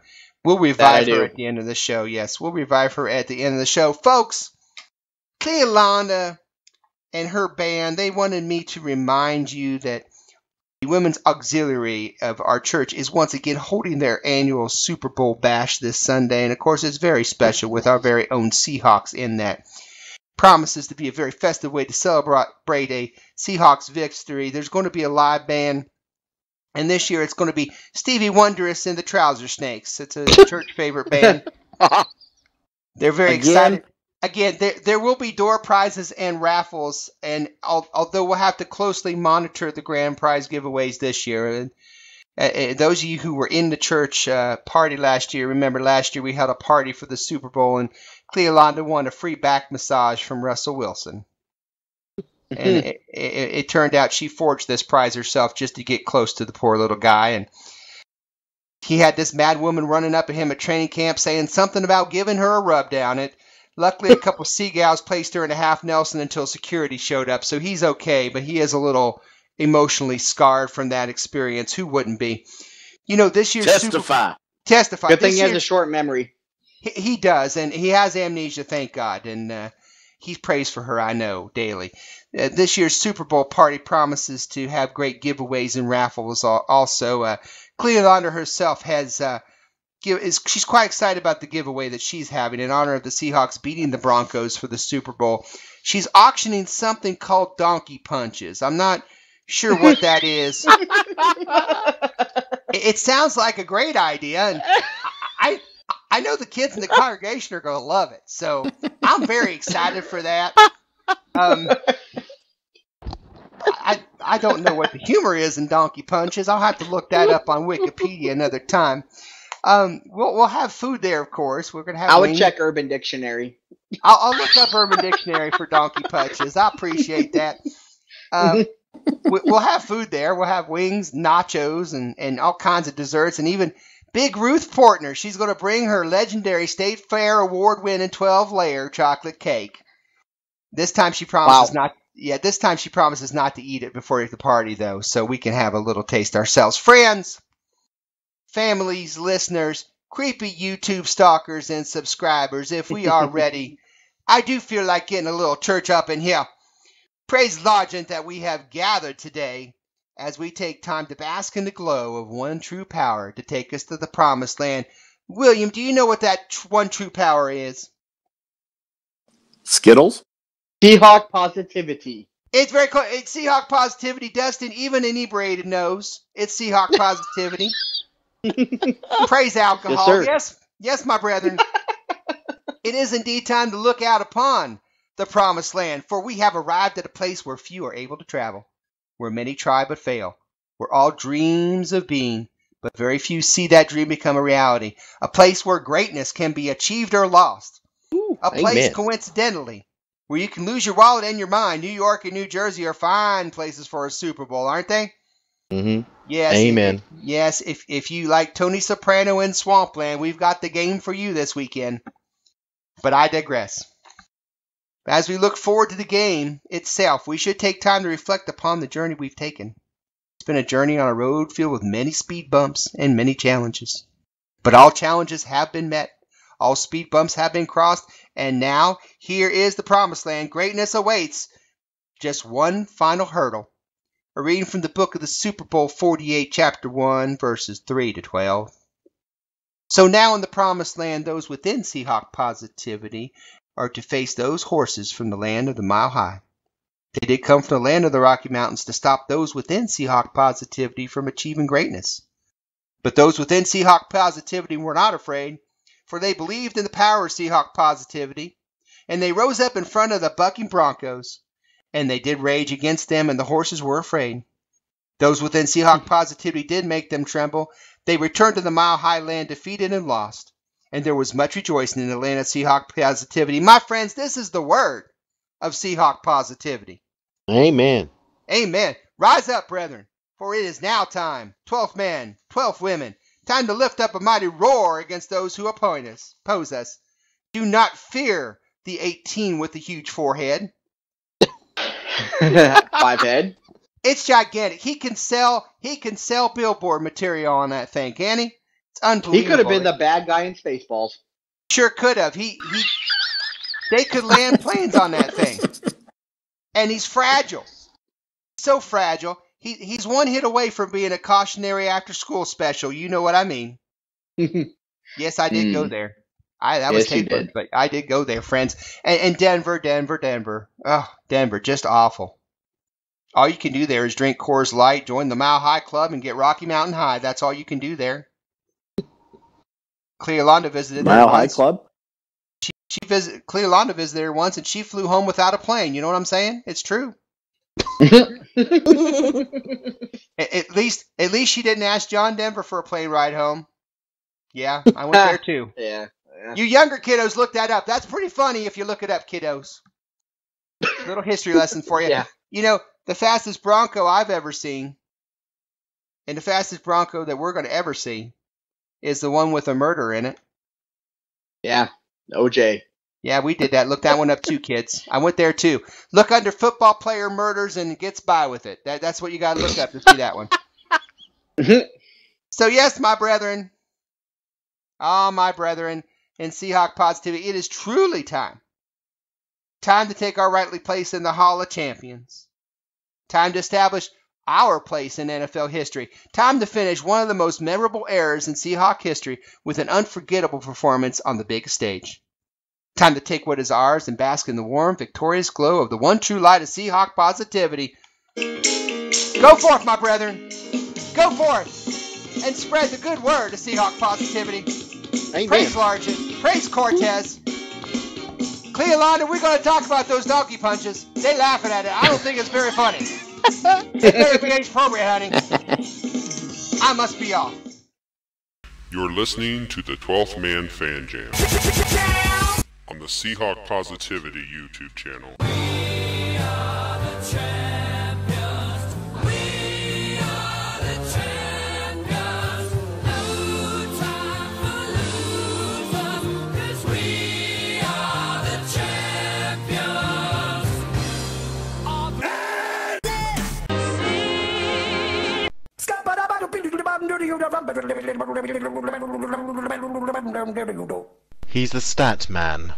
we'll revive her at the end of the show. Yes, we'll revive her at the end of the show. Folks, Cleonda and her band, they wanted me to remind you that the Women's Auxiliary of our church is once again holding their annual Super Bowl bash this Sunday. And, of course, it's very special with our very own Seahawks in that. Promises to be a very festive way to celebrate a Seahawks victory. There's going to be a live band, and this year it's going to be Stevie Wonderous and the Trouser Snakes. It's a church favorite band. They're very excited. Again, there will be door prizes and raffles, and although we'll have to closely monitor the grand prize giveaways this year. Those of you who were in the church party last year, remember last year we had a party for the Super Bowl, and Cleonda won a free back massage from Russell Wilson. And it turned out she forged this prize herself just to get close to the poor little guy. And he had this mad woman running up at him at training camp saying something about giving her a rub down. Luckily, a couple of seagulls placed her in a half Nelson until security showed up, so he's okay, but he is a little emotionally scarred from that experience. Who wouldn't be? You know, this year's Testify. Good thing he has a short memory. He does, and he has amnesia, thank God, and he prays for her, I know, daily. This year's Super Bowl party promises to have great giveaways and raffles also. Cleonda herself she's quite excited about the giveaway that she's having in honor of the Seahawks beating the Broncos for the Super Bowl. She's auctioning something called donkey punches. I'm not sure what that is. It sounds like a great idea, and I know the kids in the congregation are going to love it, so I'm very excited for that. I don't know what the humor is in donkey punches. I'll have to look that up on Wikipedia another time. We'll have food there, of course. We're gonna have. I would check Urban Dictionary. I'll look up Urban Dictionary for donkey punches. I appreciate that. We'll have food there. We'll have wings, nachos, and all kinds of desserts, and even Big Ruth Portner. She's going to bring her legendary State Fair award-winning 12-layer chocolate cake. This time she promises not. Yeah, this time she promises not to eat it before the party, though, so we can have a little taste ourselves. Friends, families, listeners, creepy YouTube stalkers, and subscribers, if we are ready, I do feel like getting a little church up in here. Praise Logent that we have gathered today as we take time to bask in the glow of one true power to take us to the promised land. William, do you know what that one true power is? Skittles? Seahawk Positivity. It's very cool. It's Seahawk Positivity. Dustin, even inebriated knows it's Seahawk Positivity. Praise alcohol. Yes, my brethren. It is indeed time to look out upon the promised land, for we have arrived at a place where few are able to travel, where many try but fail, where all dreams of being, but very few see that dream become a reality, a place where greatness can be achieved or lost, a place coincidentally where you can lose your wallet and your mind. New York and New Jersey are fine places for a Super Bowl, aren't they? Mm-hmm. Yes. Amen. Yes, if you like Tony Soprano in Swampland, we've got the game for you this weekend. But I digress. As we look forward to the game itself, we should take time to reflect upon the journey we've taken. It's been a journey on a road filled with many speed bumps and many challenges. But all challenges have been met. All speed bumps have been crossed. And now, here is the promised land. Greatness awaits. Just one final hurdle. A reading from the book of the Super Bowl XLVIII, chapter 1, verses 3 to 12. So now in the promised land, those within Seahawk Positivity are to face those horses from the land of the Mile High. They did come from the land of the Rocky Mountains to stop those within Seahawk Positivity from achieving greatness. But those within Seahawk Positivity were not afraid, for they believed in the power of Seahawk Positivity, and they rose up in front of the bucking Broncos, and they did rage against them, and the horses were afraid. Those within Seahawk Positivity did make them tremble. They returned to the Mile High land defeated and lost, and there was much rejoicing in the land of Seahawk Positivity. My friends, this is the word of Seahawk Positivity. Amen. Amen. Rise up, brethren, for it is now time. 12th men, 12 women. Time to lift up a mighty roar against those who oppose us. Do not fear the 18 with the huge forehead. 5 head. It's gigantic. He can sell billboard material on that thing, can he? It's unbelievable. He could have been the bad guy in Spaceballs. Sure could have. They could land planes on that thing. And he's fragile. So fragile. He's one hit away from being a cautionary after-school special. You know what I mean. Yes, I did go there. That was tasteless, but I did go there, friends. And Denver. Oh, Denver, just awful. All you can do there is drink Coors Light, join the Mile High Club, and get Rocky Mountain High. That's all you can do there. Cleolanda visited there Mile once. High Club? Cleolanda visited there once, and she flew home without a plane. You know what I'm saying? It's true. At least she didn't ask John Denver for a plane ride home. Yeah, I went there too. Yeah. You younger kiddos, look that up. That's pretty funny if you look it up, kiddos. Little history lesson for you. Yeah. You know, the fastest Bronco I've ever seen, and the fastest Bronco that we're going to ever see, is the one with a murder in it. Yeah, OJ. Yeah, we did that. Look that one up too, kids. I went there too. Look under football player murders and gets by with it. That's what you got to look up to see that one. So yes, my brethren. My brethren in Seahawk Positivity, it is truly time. Time to take our rightly place in the Hall of Champions. Time to establish our place in NFL history. Time to finish one of the most memorable eras in Seahawk history with an unforgettable performance on the big stage. Time to take what is ours and bask in the warm, victorious glow of the one true light of Seahawk Positivity. Go forth, my brethren. Go forth and spread the good word of Seahawk Positivity. Amen. Praise Largent. Praise Cortez. Cleolanda, we're going to talk about those donkey punches. They laughing at it. I don't think it's very funny. It's better be age appropriate, honey. I must be off. You're listening to the 12th Man Fan Jam on the Seahawk Positivity YouTube channel. We are the champions. We are the champions. No time for losers, 'cause we are the champions. Of He's the stat man.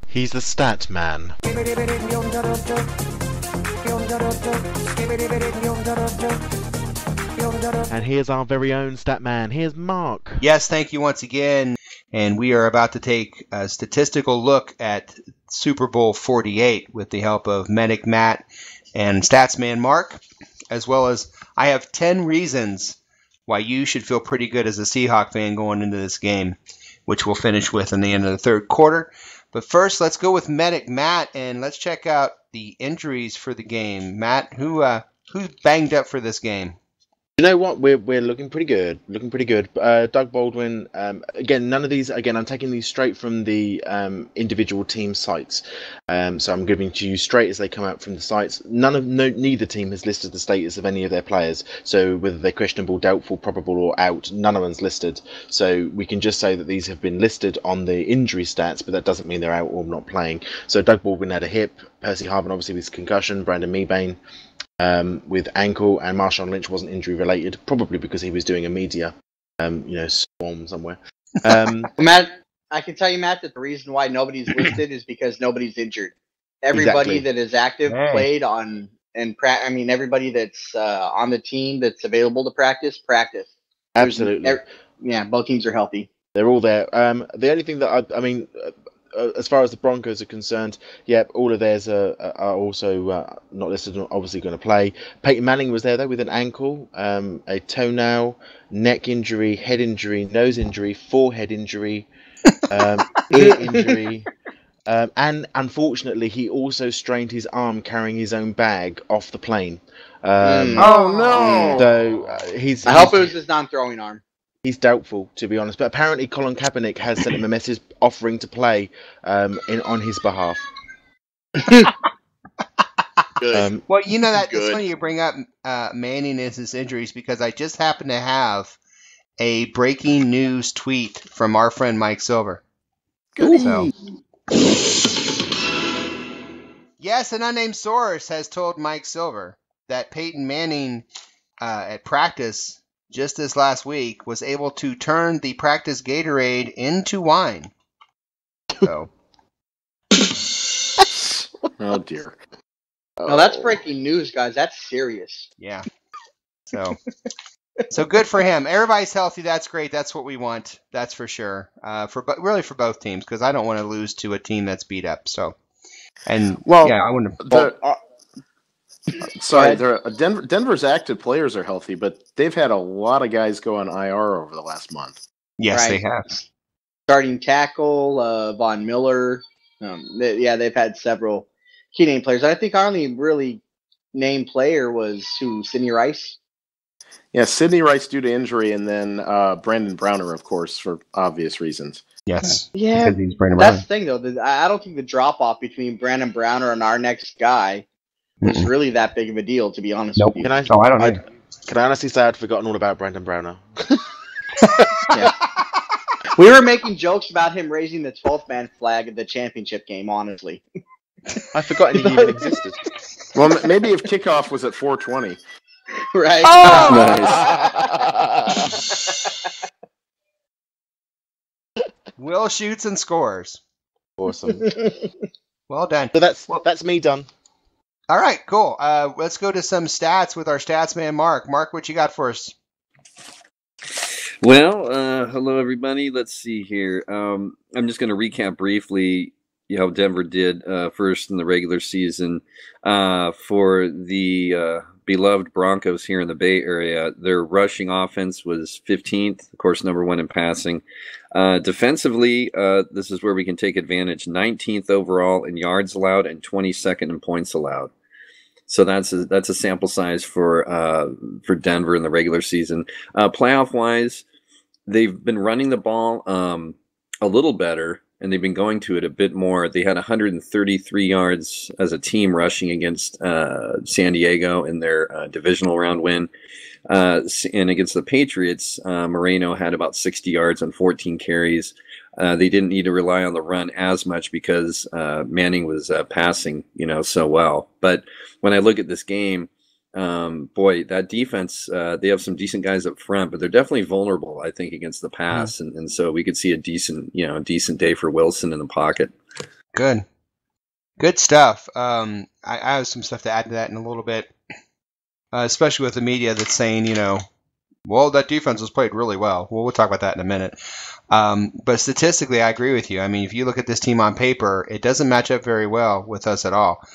He's the stat man. And here's our very own stat man. Here's Mark. Yes, thank you once again. And we are about to take a statistical look at Super Bowl XLVIII with the help of Medic Matt and Statsman Mark, as well as I have 10 reasons why you should feel pretty good as a Seahawk fan going into this game, which we'll finish with in the end of the third quarter. But first, let's go with Medic Matt, and let's check out the injuries for the game. Matt, who's banged up for this game? You know what? We're looking pretty good. Doug Baldwin. Again, none of these. Again, I'm taking these straight from the individual team sites. So I'm giving to you straight as they come out from the sites. Neither team has listed the status of any of their players. So whether they're questionable, doubtful, probable, or out, none of them's listed. So we can just say that these have been listed on the injury stats, but that doesn't mean they're out or not playing. So Doug Baldwin had a hip. Percy Harvin obviously with concussion. Brandon Mebane with ankle, and Marshawn Lynch wasn't injury related, probably because he was doing a media, swarm somewhere. Matt, I can tell you, Matt, that the reason why nobody's listed is because nobody's injured. Everybody Exactly. that is active played on, and everybody that's on the team that's available to practice. Absolutely. Yeah, both teams are healthy. They're all there. The only thing that as far as the Broncos are concerned, all of theirs are also not listed, obviously going to play. Peyton Manning was there, though, with an ankle, a toenail, neck injury, head injury, nose injury, forehead injury, ear injury, and unfortunately, he also strained his arm carrying his own bag off the plane. Oh, no! So I hope it was his non-throwing arm. He's doubtful, to be honest, but apparently Colin Kaepernick has sent him a message offering to play on his behalf. Good. Well, you know that it's Good. funny you bring up Manning and his injuries because I just happen to have a breaking news tweet from our friend Mike Silver. Goody. So, yes, an unnamed source has told Mike Silver that Peyton Manning at practice just this last week was able to turn the practice Gatorade into wine. So, Oh dear. No, that's breaking news, guys. That's serious. yeah. So good for him. Everybody's healthy. That's great. That's what we want. That's for sure. Really for both teams because I don't want to lose to a team that's beat up. So, and yeah, I want to. Sorry, Denver's active players are healthy, but they've had a lot of guys go on IR over the last month. Yes, Right. they have. Starting tackle, Von Miller. They've had several key name players. I think our only really named player was Sidney Rice. Yeah, Sidney Rice due to injury, and then Brandon Browner, of course, for obvious reasons. Yes. Yeah, Because he's Brandon that's Browner. the thing, though. I don't think the drop-off between Brandon Browner and our next guy was really that big of a deal, to be honest with you. Can I? Oh, I don't know. Can I honestly say I'd forgotten all about Brandon Browner? Yeah. We were making jokes about him raising the 12th man flag at the championship game, honestly. I forgot he even existed. Well, maybe if kickoff was at 4:20. Right? Nice. Will shoots and scores. Awesome. Well done. So that's me done. All right, cool. Let's go to some stats with our Statsman Mark. Mark, what you got for us? Well, hello everybody. Let's see here. I'm just going to recap briefly how Denver did first in the regular season. For the beloved Broncos here in the Bay Area, their rushing offense was 15th, of course, number 1 in passing. Defensively, this is where we can take advantage. 19th overall in yards allowed and 22nd in points allowed. So that's a sample size for Denver in the regular season. Playoff wise, they've been running the ball a little better, and they've been going to it a bit more. They had 133 yards as a team rushing against San Diego in their divisional round win. And against the Patriots, Moreno had about 60 yards on 14 carries. They didn't need to rely on the run as much because Manning was passing, so well. But when I look at this game, boy, that defense, they have some decent guys up front, but they're definitely vulnerable, I think, against the pass. And so we could see a decent day for Wilson in the pocket. Good stuff. I have some stuff to add to that in a little bit, especially with the media that's saying, well, that defense was played really well. Well, we'll talk about that in a minute. But statistically, I agree with you. I mean, if you look at this team on paper, it doesn't match up very well with us at all.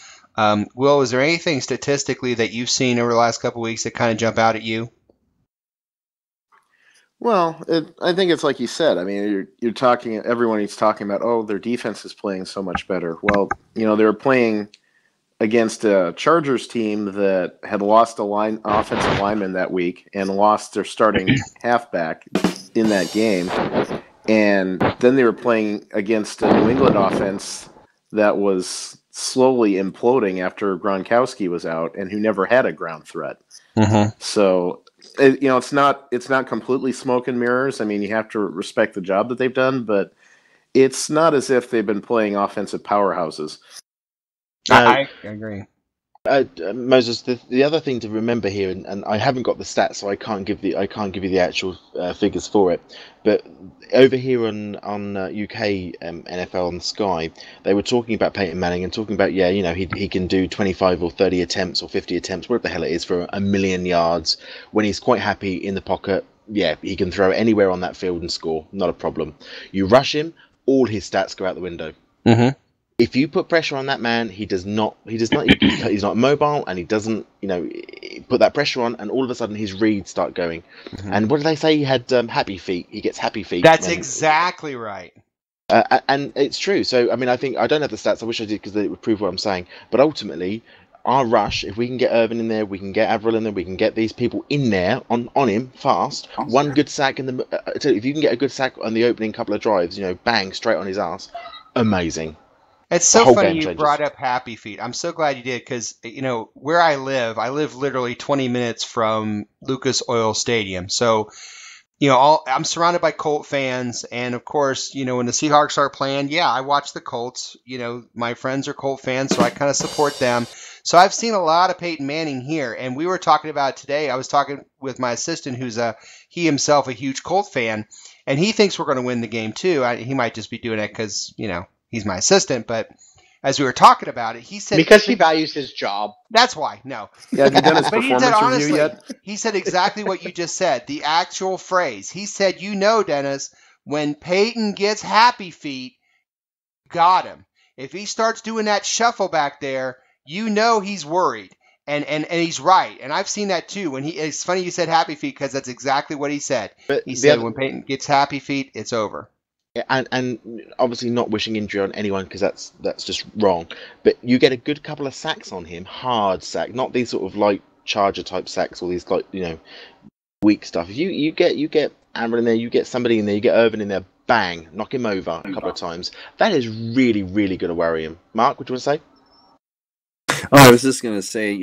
Will, is there anything statistically that you've seen over the last couple of weeks that kind of jump out at you? Well, I think it's like you said. I mean, you're talking. Everyone is talking about, oh, their defense is playing so much better. Well, they were playing against a Chargers team that had lost a offensive lineman that week and lost their starting halfback in that game, and then they were playing against a New England offense that was slowly imploding after Gronkowski was out and who never had a ground threat. So, it's not completely smoke and mirrors. I mean, you have to respect the job that they've done, but it's not as if they've been playing offensive powerhouses. I agree. Moses, the other thing to remember here, and I haven't got the stats, so I can't give you the actual figures for it. But over here on UK NFL on Sky, they were talking about Peyton Manning and talking about he can do 25 or 30 attempts or 50 attempts, whatever the hell it is, for 1,000,000 yards when he's quite happy in the pocket. Yeah, he can throw anywhere on that field and score, not a problem. You rush him, all his stats go out the window. If you put pressure on that man, he's not mobile, and he doesn't, put that pressure on, and all of a sudden his reads start going. And what do they say? He had happy feet. He gets happy feet. That's exactly right. And it's true. So, I mean, I don't have the stats. I wish I did because they would prove what I'm saying. But ultimately, our rush, if we can get Irvin in there, we can get Averill in there, we can get these people in there on him fast. One good sack in the. If you can get a good sack on the opening couple of drives, bang, straight on his ass. Amazing. It's so funny you brought up Happy Feet. I'm so glad you did because, where I live literally 20 minutes from Lucas Oil Stadium. So, I'm surrounded by Colt fans. And, of course, when the Seahawks are playing, I watch the Colts. My friends are Colt fans, so I kind of support them. So I've seen a lot of Peyton Manning here. And we were talking about it today. I was talking with my assistant who's he himself a huge Colt fan. And he thinks we're going to win the game, too. He might just be doing it because, he's my assistant, but as we were talking about it, he said because he values his job. That's why. No. Yeah, have you done his performance review yet? He said exactly what you just said. The actual phrase. He said, Dennis, when Peyton gets Happy Feet, got him. If he starts doing that shuffle back there, he's worried. And he's right. And I've seen that too. It's funny you said Happy Feet because that's exactly what he said. He said when Peyton gets Happy Feet, it's over. And obviously not wishing injury on anyone because that's just wrong. But you get a good couple of sacks on him, hard sack, not these sort of like Charger type sacks or these like weak stuff. If you get Amber in there, you get somebody in there, you get Irvin in there, bang, knock him over a couple of times. That is really, really going to worry him. Mark, what do you want to say? Oh, I was just going to say,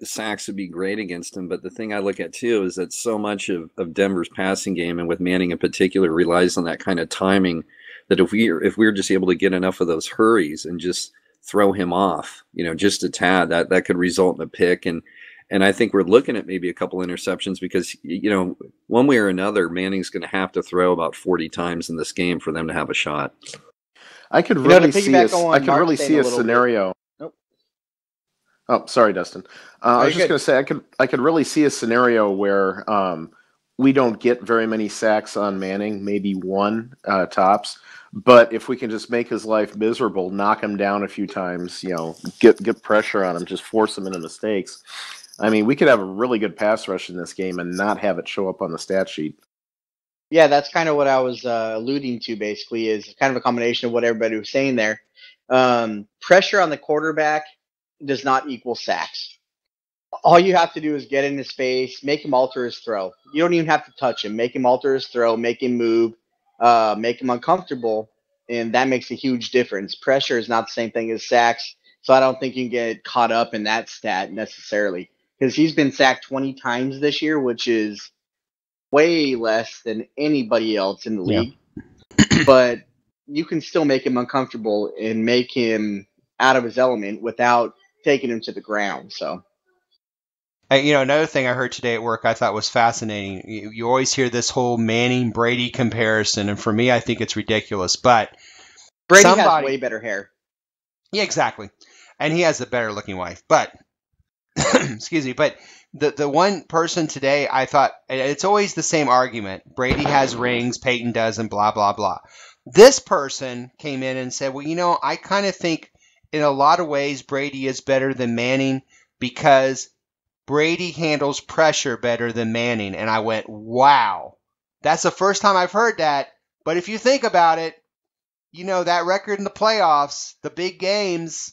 sacks would be great against him. But the thing I look at, too, is that so much of Denver's passing game, and with Manning in particular, relies on that kind of timing that if we're just able to get enough of those hurries and just throw him off, just a tad, that could result in a pick. And I think we're looking at maybe a couple interceptions because, one way or another, Manning's going to have to throw about 40 times in this game for them to have a shot. I could really see a scenario. Oh, sorry, Dustin. I was just going to say I could really see a scenario where we don't get very many sacks on Manning, maybe one tops. But if we can just make his life miserable, knock him down a few times, get pressure on him, just force him into mistakes. I mean, we could have a really good pass rush in this game and not have it show up on the stat sheet. Yeah, that's kind of what I was alluding to. Basically, is kind of a combination of what everybody was saying there. Pressure on the quarterback does not equal sacks. All you have to do is get in his face, make him alter his throw. You don't even have to touch him. Make him alter his throw, make him move, make him uncomfortable, and that makes a huge difference. Pressure is not the same thing as sacks, so I don't think you can get caught up in that stat necessarily because he's been sacked 20 times this year, which is way less than anybody else in the league. Yeah. But you can still make him uncomfortable and make him out of his element without taking him to the ground. So, another thing I heard today at work I thought was fascinating. You always hear this whole Manning Brady comparison, and for me, I think it's ridiculous. But Brady has way better hair. Yeah, exactly, and he has a better looking wife. But excuse me, but the one person today I thought it's always the same argument. Brady has rings, Peyton doesn't. Blah blah blah. This person came in and said, "Well, I kind of think." In a lot of ways, Brady is better than Manning because Brady handles pressure better than Manning. And I went, wow, that's the first time I've heard that. But if you think about it, that record in the playoffs, the big games,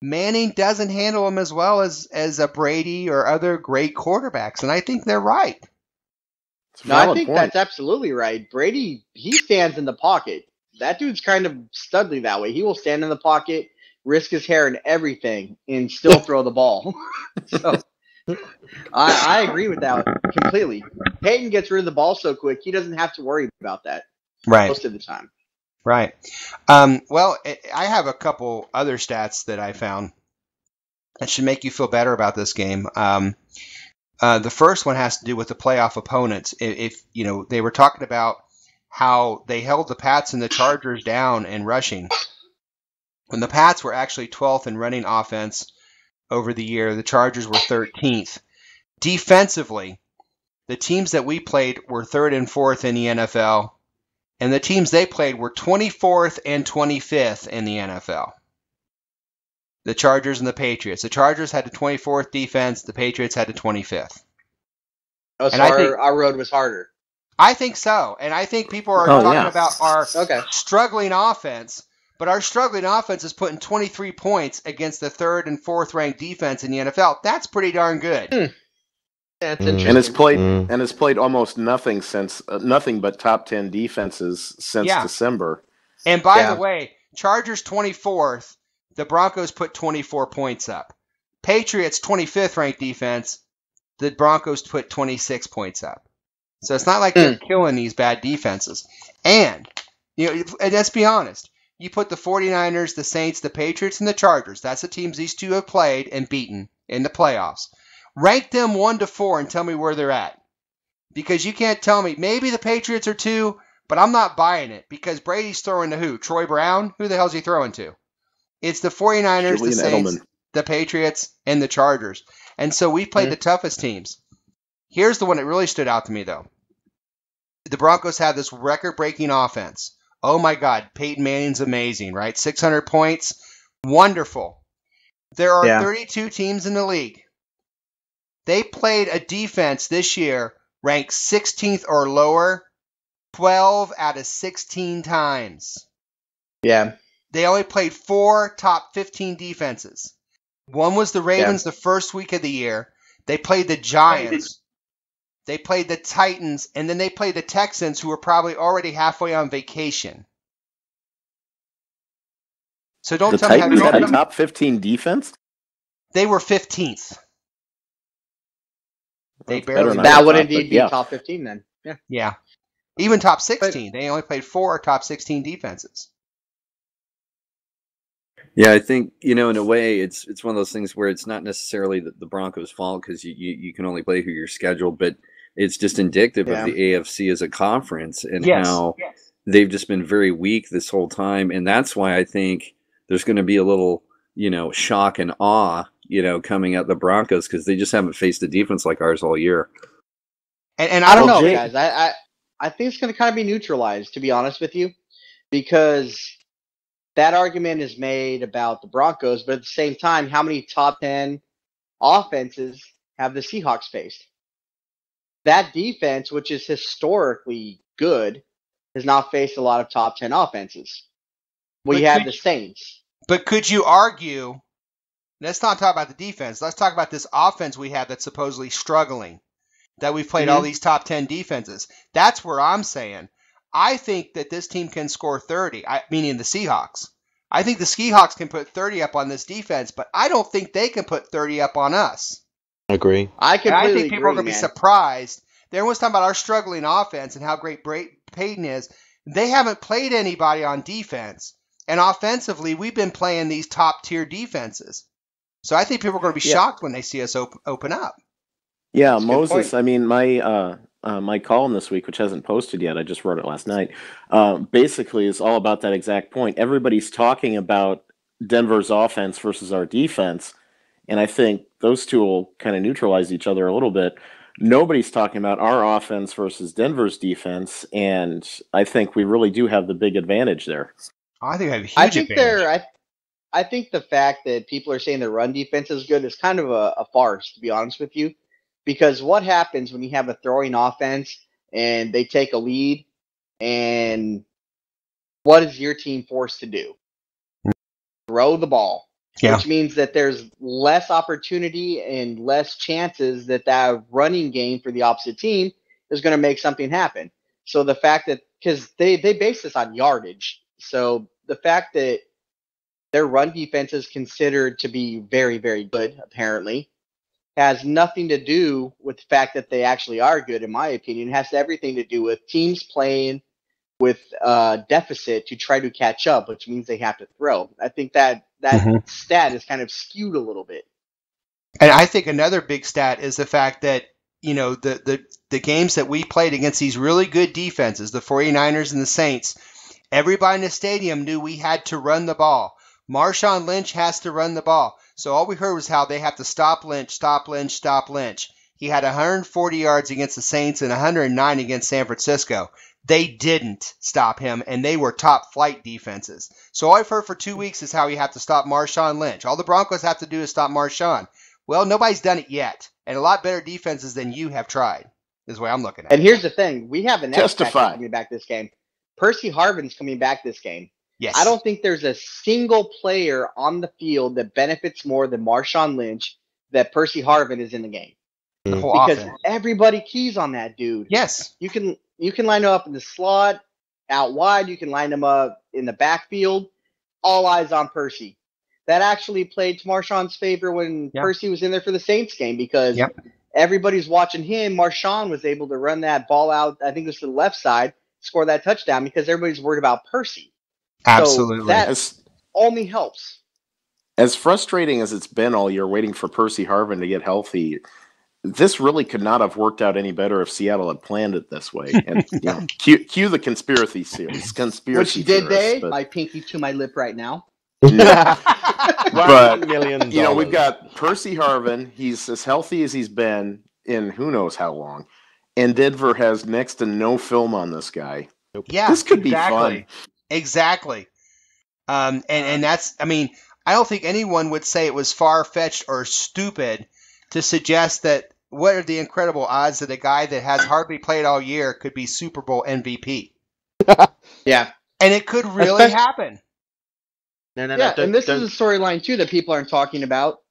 Manning doesn't handle them as well as a Brady or other great quarterbacks. And I think they're right. No, I think that's absolutely right. Brady, he stands in the pocket. That dude's kind of studly that way. He will stand in the pocket, risk his hair and everything, and still throw the ball. So I agree with that completely. Peyton gets rid of the ball so quick, he doesn't have to worry about that most of the time. Right. Well, I have a couple other stats that I found that should make you feel better about this game. The first one has to do with the playoff opponents. If they were talking about how they held the Pats and the Chargers down in rushing. When the Pats were actually 12th in running offense over the year, the Chargers were 13th. Defensively, the teams that we played were 3rd and 4th in the NFL, and the teams they played were 24th and 25th in the NFL. The Chargers and the Patriots. The Chargers had the 24th defense. The Patriots had the 25th. Oh, so our road was harder. I think so, and I think people are talking about our struggling offense. But our struggling offense is putting 23 points against the 3rd and 4th ranked defense in the NFL. That's pretty darn good. That's interesting. And it's played almost nothing but top 10 defenses since December. And by the way, Chargers 24th. The Broncos put 24 points up. Patriots 25th ranked defense. The Broncos put 26 points up. So it's not like they're killing these bad defenses. And, and let's be honest. You put the 49ers, the Saints, the Patriots, and the Chargers. That's the teams these two have played and beaten in the playoffs. Rank them 1 to 4 and tell me where they're at. Because you can't tell me. Maybe the Patriots are 2, but I'm not buying it. Because Brady's throwing to who? Troy Brown? Who the hell's he throwing to? It's the 49ers, the Saints, the Patriots, and the Chargers. And so we played the toughest teams. Here's the one that really stood out to me, though. The Broncos have this record-breaking offense. Oh, my God. Peyton Manning's amazing, right? 600 points. Wonderful. There are 32 teams in the league. They played a defense this year ranked 16th or lower 12 out of 16 times. Yeah. They only played 4 top 15 defenses. One was the Ravens the first week of the year. They played the Giants. They played the Titans, and then they played the Texans, who were probably already halfway on vacation. So don't tell me how Titans had a top 15 defense? They were 15th. They barely. That would indeed be top 15 then. Yeah. Yeah. Even top 16. They only played 4 top 16 defenses. Yeah, I think, in a way, it's one of those things where it's not necessarily the Broncos' fault because you can only play who you're scheduled, but it's just indicative of the AFC as a conference and how they've just been very weak this whole time. And that's why I think there's going to be a little, shock and awe, coming at the Broncos because they just haven't faced a defense like ours all year. And I don't know, guys. I think it's going to kind of be neutralized, to be honest with you, because that argument is made about the Broncos, but at the same time, how many top 10 offenses have the Seahawks faced? That defense, which is historically good, has not faced a lot of top 10 offenses. We have the Saints. But could you argue, let's not talk about the defense. Let's talk about this offense we have that's supposedly struggling, that we've played all these top 10 defenses. That's where I'm saying. I think that this team can score 30, meaning the Seahawks. I think the Seahawks can put 30 up on this defense, but I don't think they can put 30 up on us. I agree. I think people are going to be surprised. Everyone's talking about our struggling offense and how great Peyton is. They haven't played anybody on defense. And offensively, we've been playing these top-tier defenses. So I think people are going to be shocked when they see us open up. Yeah, that's Moses, I mean, my column this week, which hasn't posted yet, I just wrote it last night, basically is all about that exact point. Everybody's talking about Denver's offense versus our defense, and I think those two will kind of neutralize each other a little bit. Nobody's talking about our offense versus Denver's defense, and I think we really do have the big advantage there. I think we have a huge advantage. I think the fact that people are saying the run defense is good is kind of a farce, to be honest with you. Because what happens when you have a throwing offense and they take a lead, and what is your team forced to do? Throw the ball, which means that there's less opportunity and less chances that running game for the opposite team is going to make something happen. So the fact that, because they base this on yardage, so the fact that their run defense is considered to be very, very good, apparently, has nothing to do with the fact that they actually are good, in my opinion. It has everything to do with teams playing with deficit to try to catch up, which means they have to throw. I think that stat is kind of skewed a little bit. And I think another big stat is the fact that, the games that we played against these really good defenses, the 49ers and the Saints, everybody in the stadium knew we had to run the ball. Marshawn Lynch has to run the ball. So all we heard was how they have to stop Lynch, stop Lynch, stop Lynch. He had 140 yards against the Saints and 109 against San Francisco. They didn't stop him, and they were top flight defenses. So all I've heard for 2 weeks is how you have to stop Marshawn Lynch. All the Broncos have to do is stop Marshawn. Well, nobody's done it yet, and a lot better defenses than you have tried is the way I'm looking at it. And here's the thing. We have an X-Factor coming back this game. Percy Harvin's coming back this game. Yes. I don't think there's a single player on the field that benefits more than Marshawn Lynch that Percy Harvin is in the game. Because everybody keys on that dude. Yes. You can line him up in the slot, out wide. You can line him up in the backfield. all eyes on Percy. That actually played to Marshawn's favor when Percy was in there for the Saints game because everybody's watching him. Marshawn was able to run that ball out, I think it was to the left side, score that touchdown because everybody's worried about Percy. Absolutely. So that only helps. As frustrating as it's been all year waiting for Percy Harvin to get healthy, this really could not have worked out any better if Seattle had planned it this way. And cue the conspiracy theories. Which did they? My pinky to my lip right now. But $1 million. We've got Percy Harvin. He's as healthy as he's been in who knows how long, and Denver has next to no film on this guy. Yeah, this could be fun. Exactly. And that's. I mean, I don't think anyone would say it was far-fetched or stupid to suggest that. What are the incredible odds that a guy that has hardly played all year could be Super Bowl MVP? Yeah, and it could really happen. No, and this is a storyline, too, that people aren't talking about.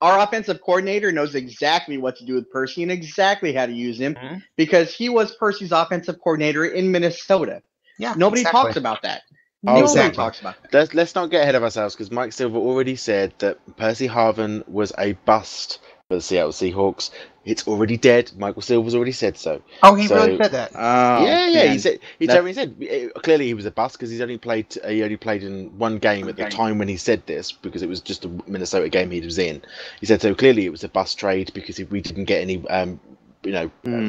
Our offensive coordinator knows exactly what to do with Percy and exactly how to use him because he was Percy's offensive coordinator in Minnesota. Yeah, Nobody talks about that. Nobody talks about that. Let's not get ahead of ourselves because Mike Silver already said that Percy Harvin was a bust for the Seattle Seahawks. It's already dead. Michael Silver's already said so. Oh, he really said that. Yeah. He totally said. Clearly, he was a bust because he only played in one game at the time when he said this because it was just a Minnesota game he was in. He said so. Clearly, it was a bust trade because we didn't get any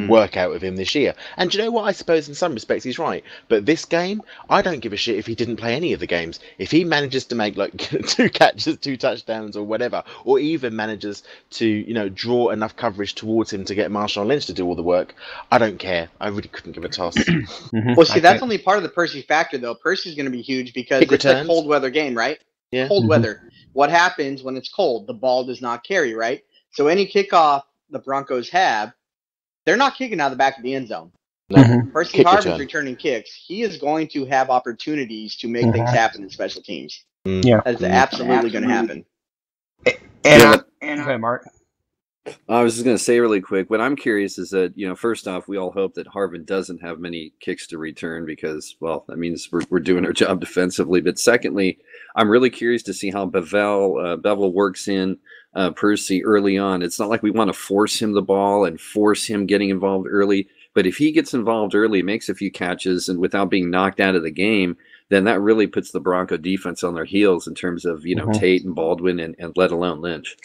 work out of him this year. And do you know what? I suppose in some respects he's right. But this game, I don't give a shit if he didn't play any of the games. If he manages to make like 2 catches, 2 touchdowns or whatever, or even manages to, draw enough coverage towards him to get Marshawn Lynch to do all the work, I don't care. I really couldn't give a toss. Well, see, that's only part of the Percy factor, though. Percy's going to be huge because it's a cold weather game, right? Yeah. Cold weather. What happens when it's cold? The ball does not carry, right? So any kickoff the Broncos have, they're not kicking out of the back of the end zone. No. Percy Harvin's returning kicks. He is going to have opportunities to make things happen in special teams. Yeah. That's absolutely going to happen. And go ahead, Mark. I was just going to say really quick, what I'm curious is that, first off, we all hope that Harvin doesn't have many kicks to return because, well, that means we're doing our job defensively. But secondly, I'm really curious to see how Bevel works in Percy early on. It's not like we want to force him the ball and force him getting involved early. But if he gets involved early, makes a few catches, and without being knocked out of the game, then that really puts the Bronco defense on their heels in terms of, Tate and Baldwin and let alone Lynch.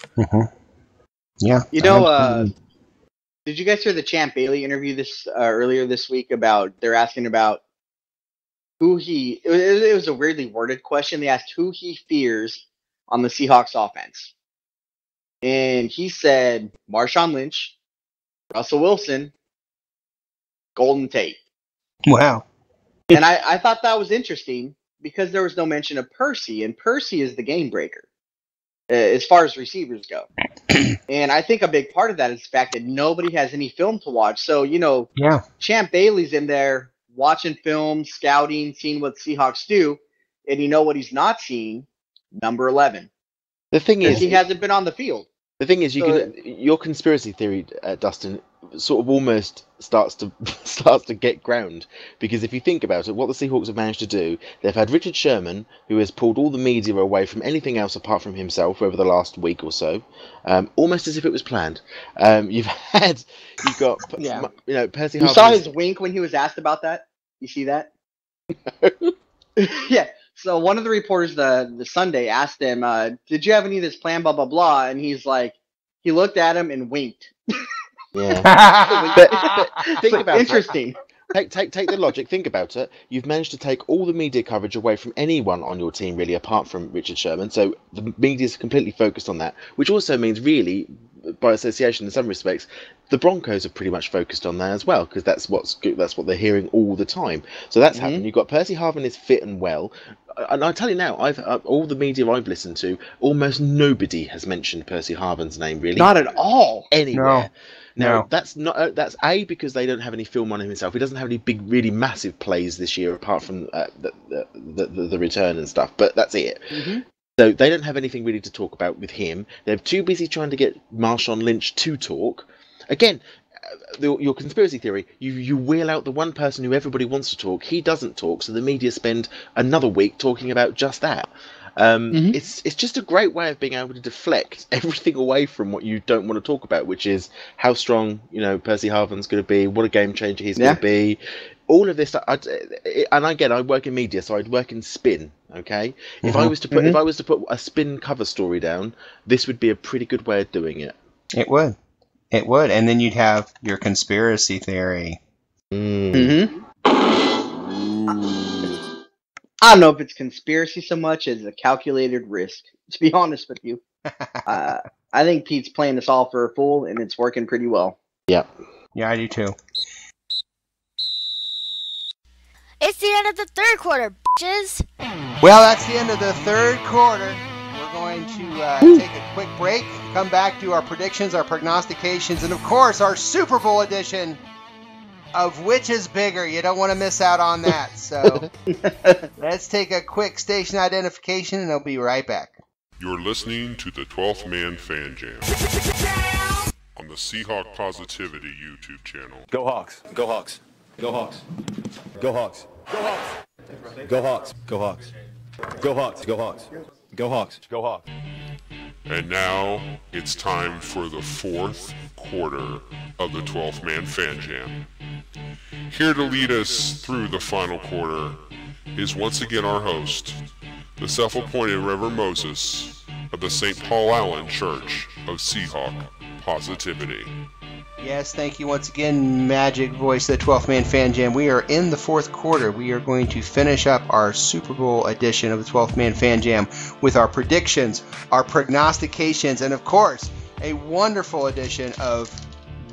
Yeah. Did you guys hear the Champ Bailey interview earlier this week about they're asking about who it was a weirdly worded question. They asked who he fears on the Seahawks offense. And he said Marshawn Lynch, Russell Wilson, Golden Tate. Wow. And I thought that was interesting because there was no mention of Percy, and Percy is the game breaker as far as receivers go. And I think a big part of that is the fact that nobody has any film to watch. So, Champ Bailey's in there watching film, scouting, seeing what Seahawks do, and what he's not seeing? Number 11. The thing is, he hasn't been on the field. The thing is, your conspiracy theory, Dustin, sort of almost starts to get ground because if you think about it, what the Seahawks have managed to do, they've had Richard Sherman, who has pulled all the media away from anything else apart from himself over the last week or so, almost as if it was planned. You've got Percy. You saw his wink when he was asked about that. You see that? Yeah. So one of the reporters the Sunday asked him, did you have any of this plan, blah, blah, blah? And he's like, he looked at him and winked. Yeah. but think about interesting. Take the logic. Think about it. You've managed to take all the media coverage away from anyone on your team, really, apart from Richard Sherman. So the media is completely focused on that, which also means, really, by association, in some respects, the Broncos are pretty much focused on that as well, because that's what they're hearing all the time. So that's happened. You've got Percy Harvin is fit and well. And I tell you now, all the media I've listened to, almost nobody has mentioned Percy Harvin's name, really. Not at all. Anywhere. No. That's not. That's A, because they don't have any film on him himself. He doesn't have any big, really massive plays this year, apart from the return and stuff. But that's it. So they don't have anything really to talk about with him. They're too busy trying to get Marshawn Lynch to talk. Again, your conspiracy theory, you wheel out the one person who everybody wants to talk. He doesn't talk, so the media spend another week talking about just that. It's just a great way of being able to deflect everything away from what you don't want to talk about, which is how strong Percy Harvin's going to be, what a game changer he's going to be. All of this, and again, I work in media, so I'd work in spin. Okay, if I was to put a spin cover story down, this would be a pretty good way of doing it. It would, and then you'd have your conspiracy theory. I don't know if it's conspiracy so much as a calculated risk. To be honest with you, I think Pete's playing us all for a fool, and it's working pretty well. Yeah, I do too. It's the end of the third quarter, bitches. Well, that's the end of the third quarter. We're going to take a quick break, come back to our predictions, our prognostications, and of course our Super Bowl edition of Which is Bigger. You don't want to miss out on that. So let's take a quick station identification, and I'll be right back. You're listening to the 12th Man Fan Jam on the Seahawk Positivity YouTube channel. Go Hawks. Go Hawks. Go Hawks. Go Hawks. Go Hawks. Go Hawks. Go Hawks. Go Hawks. Go Hawks. Go Hawks. Go Hawks. And now it's time for the fourth quarter of the 12th Man Fan Jam. Here to lead us through the final quarter is once again our host, the self-appointed Reverend Moses of the St. Paul Allen Church of Seahawk Positivity. Yes, thank you once again, Magic Voice of the 12th Man Fan Jam. We are in the fourth quarter. We are going to finish up our Super Bowl edition of the 12th Man Fan Jam with our predictions, our prognostications, and of course, a wonderful edition of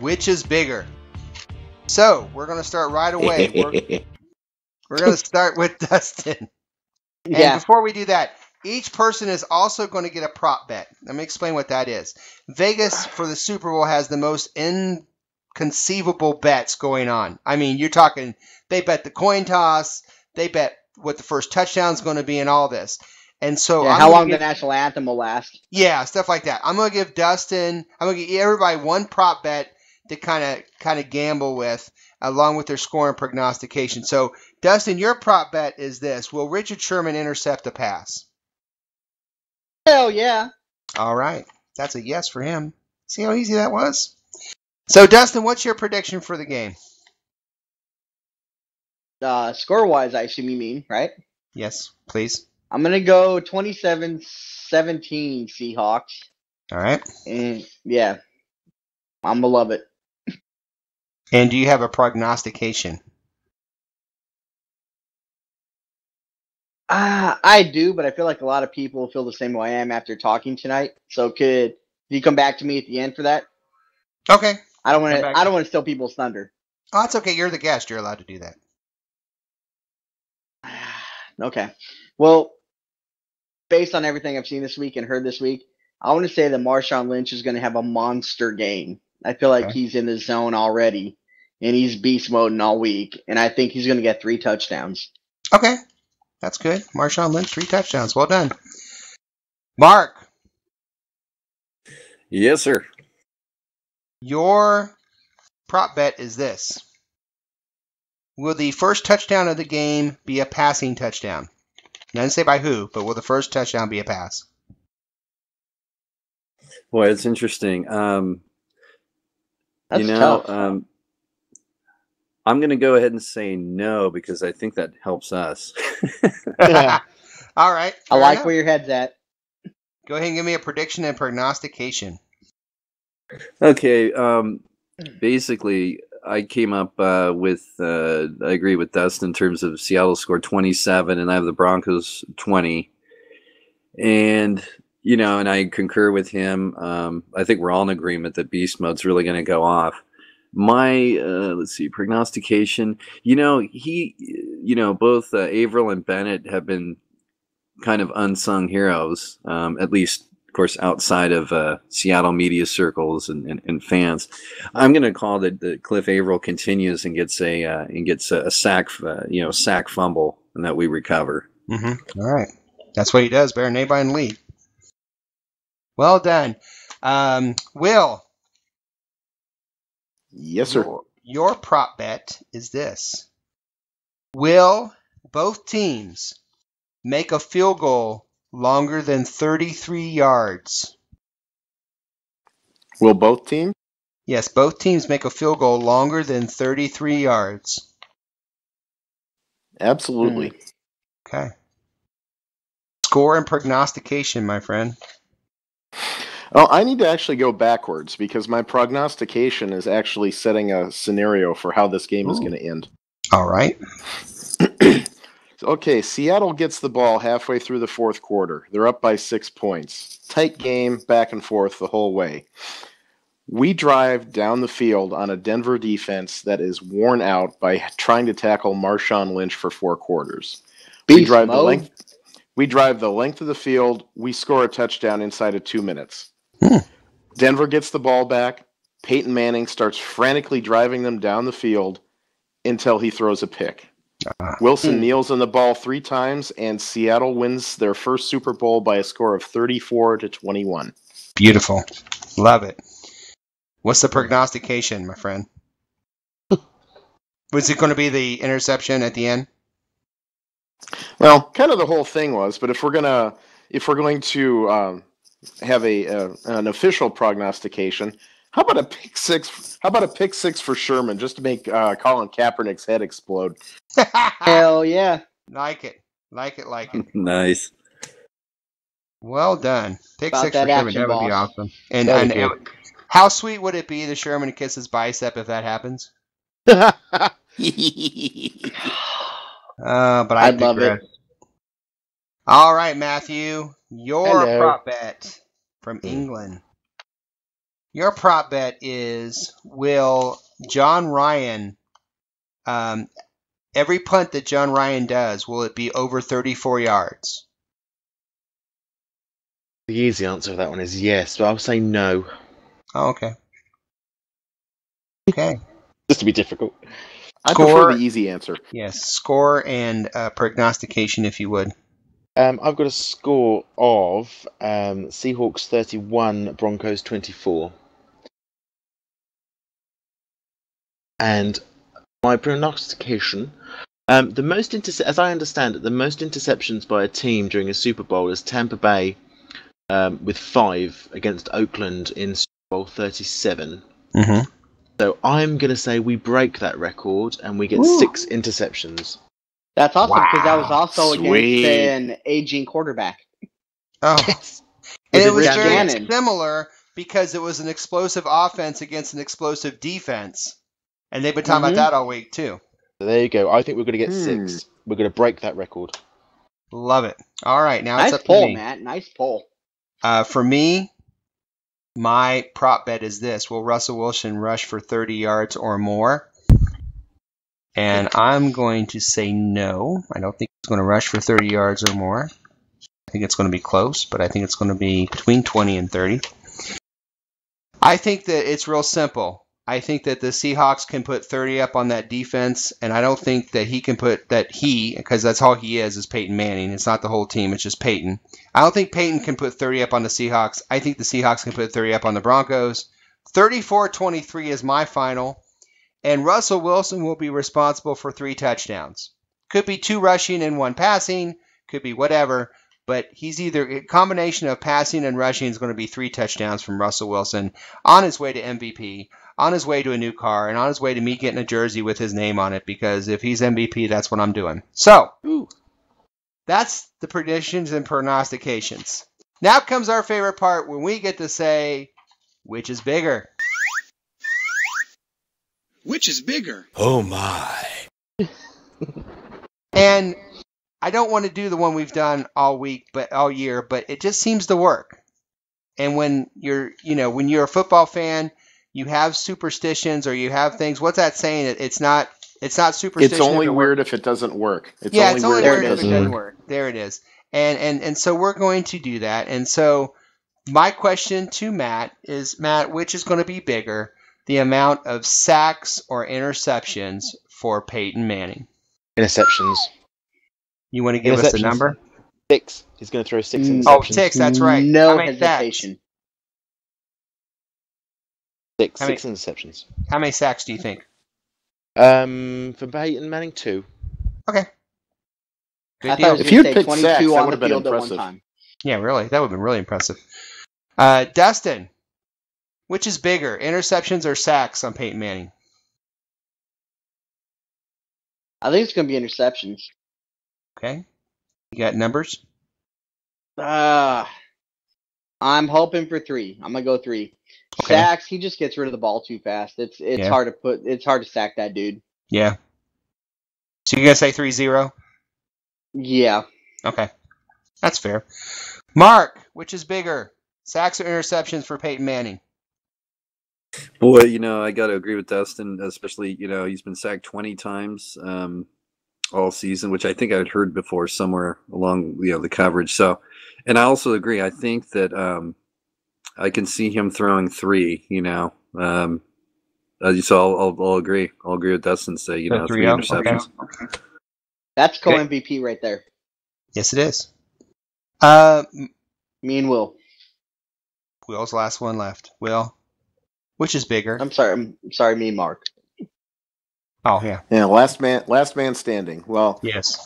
Which is Bigger. So, we're going to start right away. We're going to start with Dustin. And before we do that, each person is also going to get a prop bet. Let me explain what that is. Vegas for the Super Bowl has the most inconceivable bets going on. I mean, you're talking, they bet the coin toss, they bet what the first touchdown is going to be and all this. And so how long the national anthem will last. Yeah, stuff like that. I'm going to give everybody one prop bet to kind of gamble with, along with their score and prognostication. So, Dustin, your prop bet is this. Will Richard Sherman intercept a pass? Hell yeah. All right. That's a yes for him. See how easy that was? So, Dustin, what's your prediction for the game? Score-wise, I assume you mean, right? Yes, please. I'm going to go 27-17 Seahawks. All right. And, yeah, I'm going to love it. And do you have a prognostication? I do, but I feel like a lot of people feel the same way I am after talking tonight. So could you come back to me at the end for that? Okay. I don't want to steal people's thunder. Oh, that's okay. You're the guest. You're allowed to do that. Okay. Well, based on everything I've seen this week and heard this week, I want to say that Marshawn Lynch is going to have a monster game. I feel like he's in the zone already, and he's beast moding all week, and I think he's going to get 3 touchdowns. Okay. That's good. Marshawn Lynch, 3 touchdowns. Well done. Mark. Yes, sir. Your prop bet is this. Will the first touchdown of the game be a passing touchdown? Doesn't say by who, but will the first touchdown be a pass? Boy, it's interesting. That's tough. I'm going to go ahead and say no because I think that helps us. All right. I like where your head's at. Go ahead and give me a prediction and prognostication. Okay. Basically, I came up with, I agree with Dustin in terms of Seattle scored 27, and I have the Broncos 20. And, and I concur with him. I think we're all in agreement that Beast Mode's really going to go off. My, prognostication, both Averill and Bennett have been kind of unsung heroes, at least, of course, outside of Seattle media circles and fans. I'm going to call that Cliff Averill continues and gets a sack, sack fumble, and that we recover. Mm-hmm. All right. That's what he does, better than anybody in the league. Well done. Will. Yes, sir. Your prop bet is this. Will both teams make a field goal longer than 33 yards? Will both teams? Yes, both teams make a field goal longer than 33 yards. Absolutely. Okay. Score and prognostication, my friend. Oh, I need to actually go backwards because my prognostication is actually setting a scenario for how this game is going to end. All right. Okay, Seattle gets the ball halfway through the fourth quarter. They're up by 6 points. Tight game, back and forth the whole way. We drive down the field on a Denver defense that is worn out by trying to tackle Marshawn Lynch for 4 quarters. We drive the length of the field. We score a touchdown inside of 2 minutes. Denver gets the ball back. Peyton Manning starts frantically driving them down the field until he throws a pick. Wilson kneels on the ball 3 times, and Seattle wins their first Super Bowl by a score of 34-21. Beautiful. Love it. What's the prognostication, my friend? Was it going to be the interception at the end? Well, kind of the whole thing was, but if we're going to have an official prognostication, how about a pick six? How about a pick 6 for Sherman, just to make Colin Kaepernick's head explode? Hell yeah! Like it. Nice. Well done. Pick About 6 that for Sherman. action, That would be boss. awesome. And how sweet would it be to Sherman to kiss his bicep if that happens? But I'd love it. All right, Matthew, your prop bet from England. Your prop bet is, will John Ryan, every punt that John Ryan does, will it be over 34 yards? The easy answer to that one is yes, but I'll say no. Oh, okay. Okay. Just to be difficult. I prefer the easy answer. Yes, score and prognostication, if you would. I've got a score of Seahawks 31, Broncos 24. And my prognostication, as I understand it, the most interceptions by a team during a Super Bowl is Tampa Bay with 5 against Oakland in Super Bowl 37. Mm-hmm. So I'm going to say we break that record and we get 6 interceptions. That's awesome because that was also Sweet. against an aging quarterback. Oh, Yes. and it was Rich very Gannon. similar because it was an explosive offense against an explosive defense, and they've been talking about that all week too. So there you go. I think we're going to get 6. We're going to break that record. Love it. All right, now Nice it's up pull, to me. Matt. Nice pull. For me, my prop bet is this: will Russell Wilson rush for 30 yards or more? And I'm going to say no. I don't think he's going to rush for 30 yards or more. I think it's going to be close, but I think it's going to be between 20 and 30. I think that it's real simple. I think that the Seahawks can put 30 up on that defense, and I don't think that he can put because that's all he is Peyton Manning. It's not the whole team, it's just Peyton. I don't think Peyton can put 30 up on the Seahawks. I think the Seahawks can put 30 up on the Broncos. 34-23 is my final. And Russell Wilson will be responsible for 3 touchdowns. Could be 2 rushing and 1 passing. Could be whatever. But he's either a combination of passing and rushing is going to be 3 touchdowns from Russell Wilson on his way to MVP, on his way to a new car, and on his way to me getting a jersey with his name on it. Because if he's MVP, that's what I'm doing. So, that's the predictions and prognostications. Now comes our favorite part when we get to say, which is bigger? Which is bigger? Oh my. And I don't want to do the one we've done all week, but all year, but it just seems to work. And when you're a football fan, you have superstitions or you have things. What's that saying? It's not superstition. It's only weird if it doesn't work. It's only weird if it doesn't work. There it is. And so we're going to do that. And so my question to Matt is, Matt, which is going to be bigger? The amount of sacks or interceptions for Peyton Manning? Interceptions. You want to give us the number? 6. He's going to throw 6 interceptions. Oh, 6, that's right. No How many hesitation. Six interceptions. How many sacks do you think? For Peyton Manning, 2. Okay. Good I deal. thought it was If going you'd to say picked 22 sacks, that on would the have been field at one impressive. time. Yeah, really. That would have been really impressive. Dustin, which is bigger, interceptions or sacks on Peyton Manning? I think it's going to be interceptions. Okay. You got numbers? I'm hoping for 3. I'm going to go 3. Okay. Sacks, he just gets rid of the ball too fast. It's hard to sack that dude. Yeah. So you're going to say 3-0? Yeah. Okay. That's fair. Mark, which is bigger, sacks or interceptions for Peyton Manning? Boy, I got to agree with Dustin, especially, he's been sacked 20 times all season, which I think I'd heard before somewhere along, the coverage. So, and I also agree. I think that I can see him throwing 3, so I'll agree. I'll agree with Dustin, say, 3 interceptions. Okay. That's co-MVP right there. Yes, it is. Me and Will. Will's last one left. Will, which is bigger? I'm sorry, me and Mark. Oh, yeah. Yeah, last man standing. Well, yes.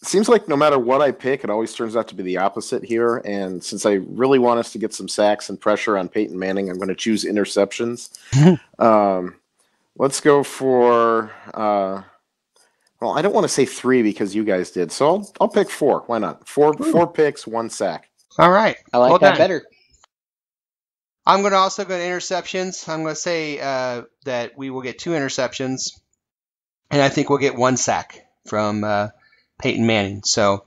Seems like no matter what I pick, it always turns out to be the opposite here. And since I really want us to get some sacks and pressure on Peyton Manning, I'm going to choose interceptions. Let's go for. Well, I don't want to say 3 because you guys did, so I'll pick 4. Why not? 4 picks, 1 sack. All right. I like that better. I'm going to also go to interceptions. I'm going to say that we will get 2 interceptions, and I think we'll get 1 sack from Peyton Manning. So,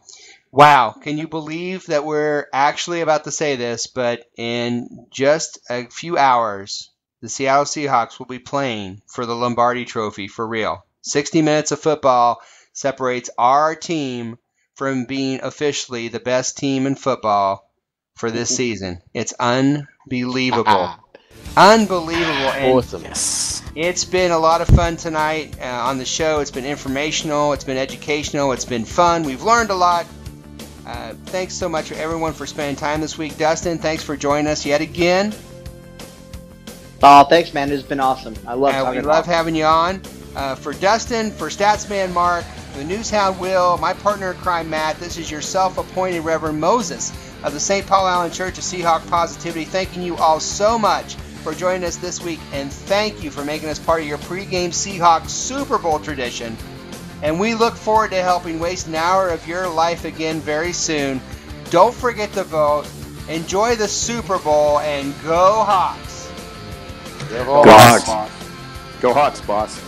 wow, can you believe that we're actually about to say this, but in just a few hours, the Seattle Seahawks will be playing for the Lombardi Trophy for real. 60 minutes of football separates our team from being officially the best team in football for this season. It's unbelievable. Unbelievable. And awesome. it's been a lot of fun tonight on the show. It's been informational. It's been educational. It's been fun. We've learned a lot. Thanks so much for everyone for spending time this week. Dustin, thanks for joining us yet again. Oh, thanks, man. It's been awesome. I love talking. We love having you on. For Dustin, for Statsman Mark, for the Newshound Will, my partner in crime Matt, this is your self-appointed Reverend Moses of the St. Paul Island Church of Seahawk Positivity. Thanking you all so much for joining us this week, and thank you for making us part of your pregame Seahawk Super Bowl tradition. And we look forward to helping waste an hour of your life again very soon. Don't forget to vote. Enjoy the Super Bowl, and go Hawks! Go Hawks! Go Hawks, boss!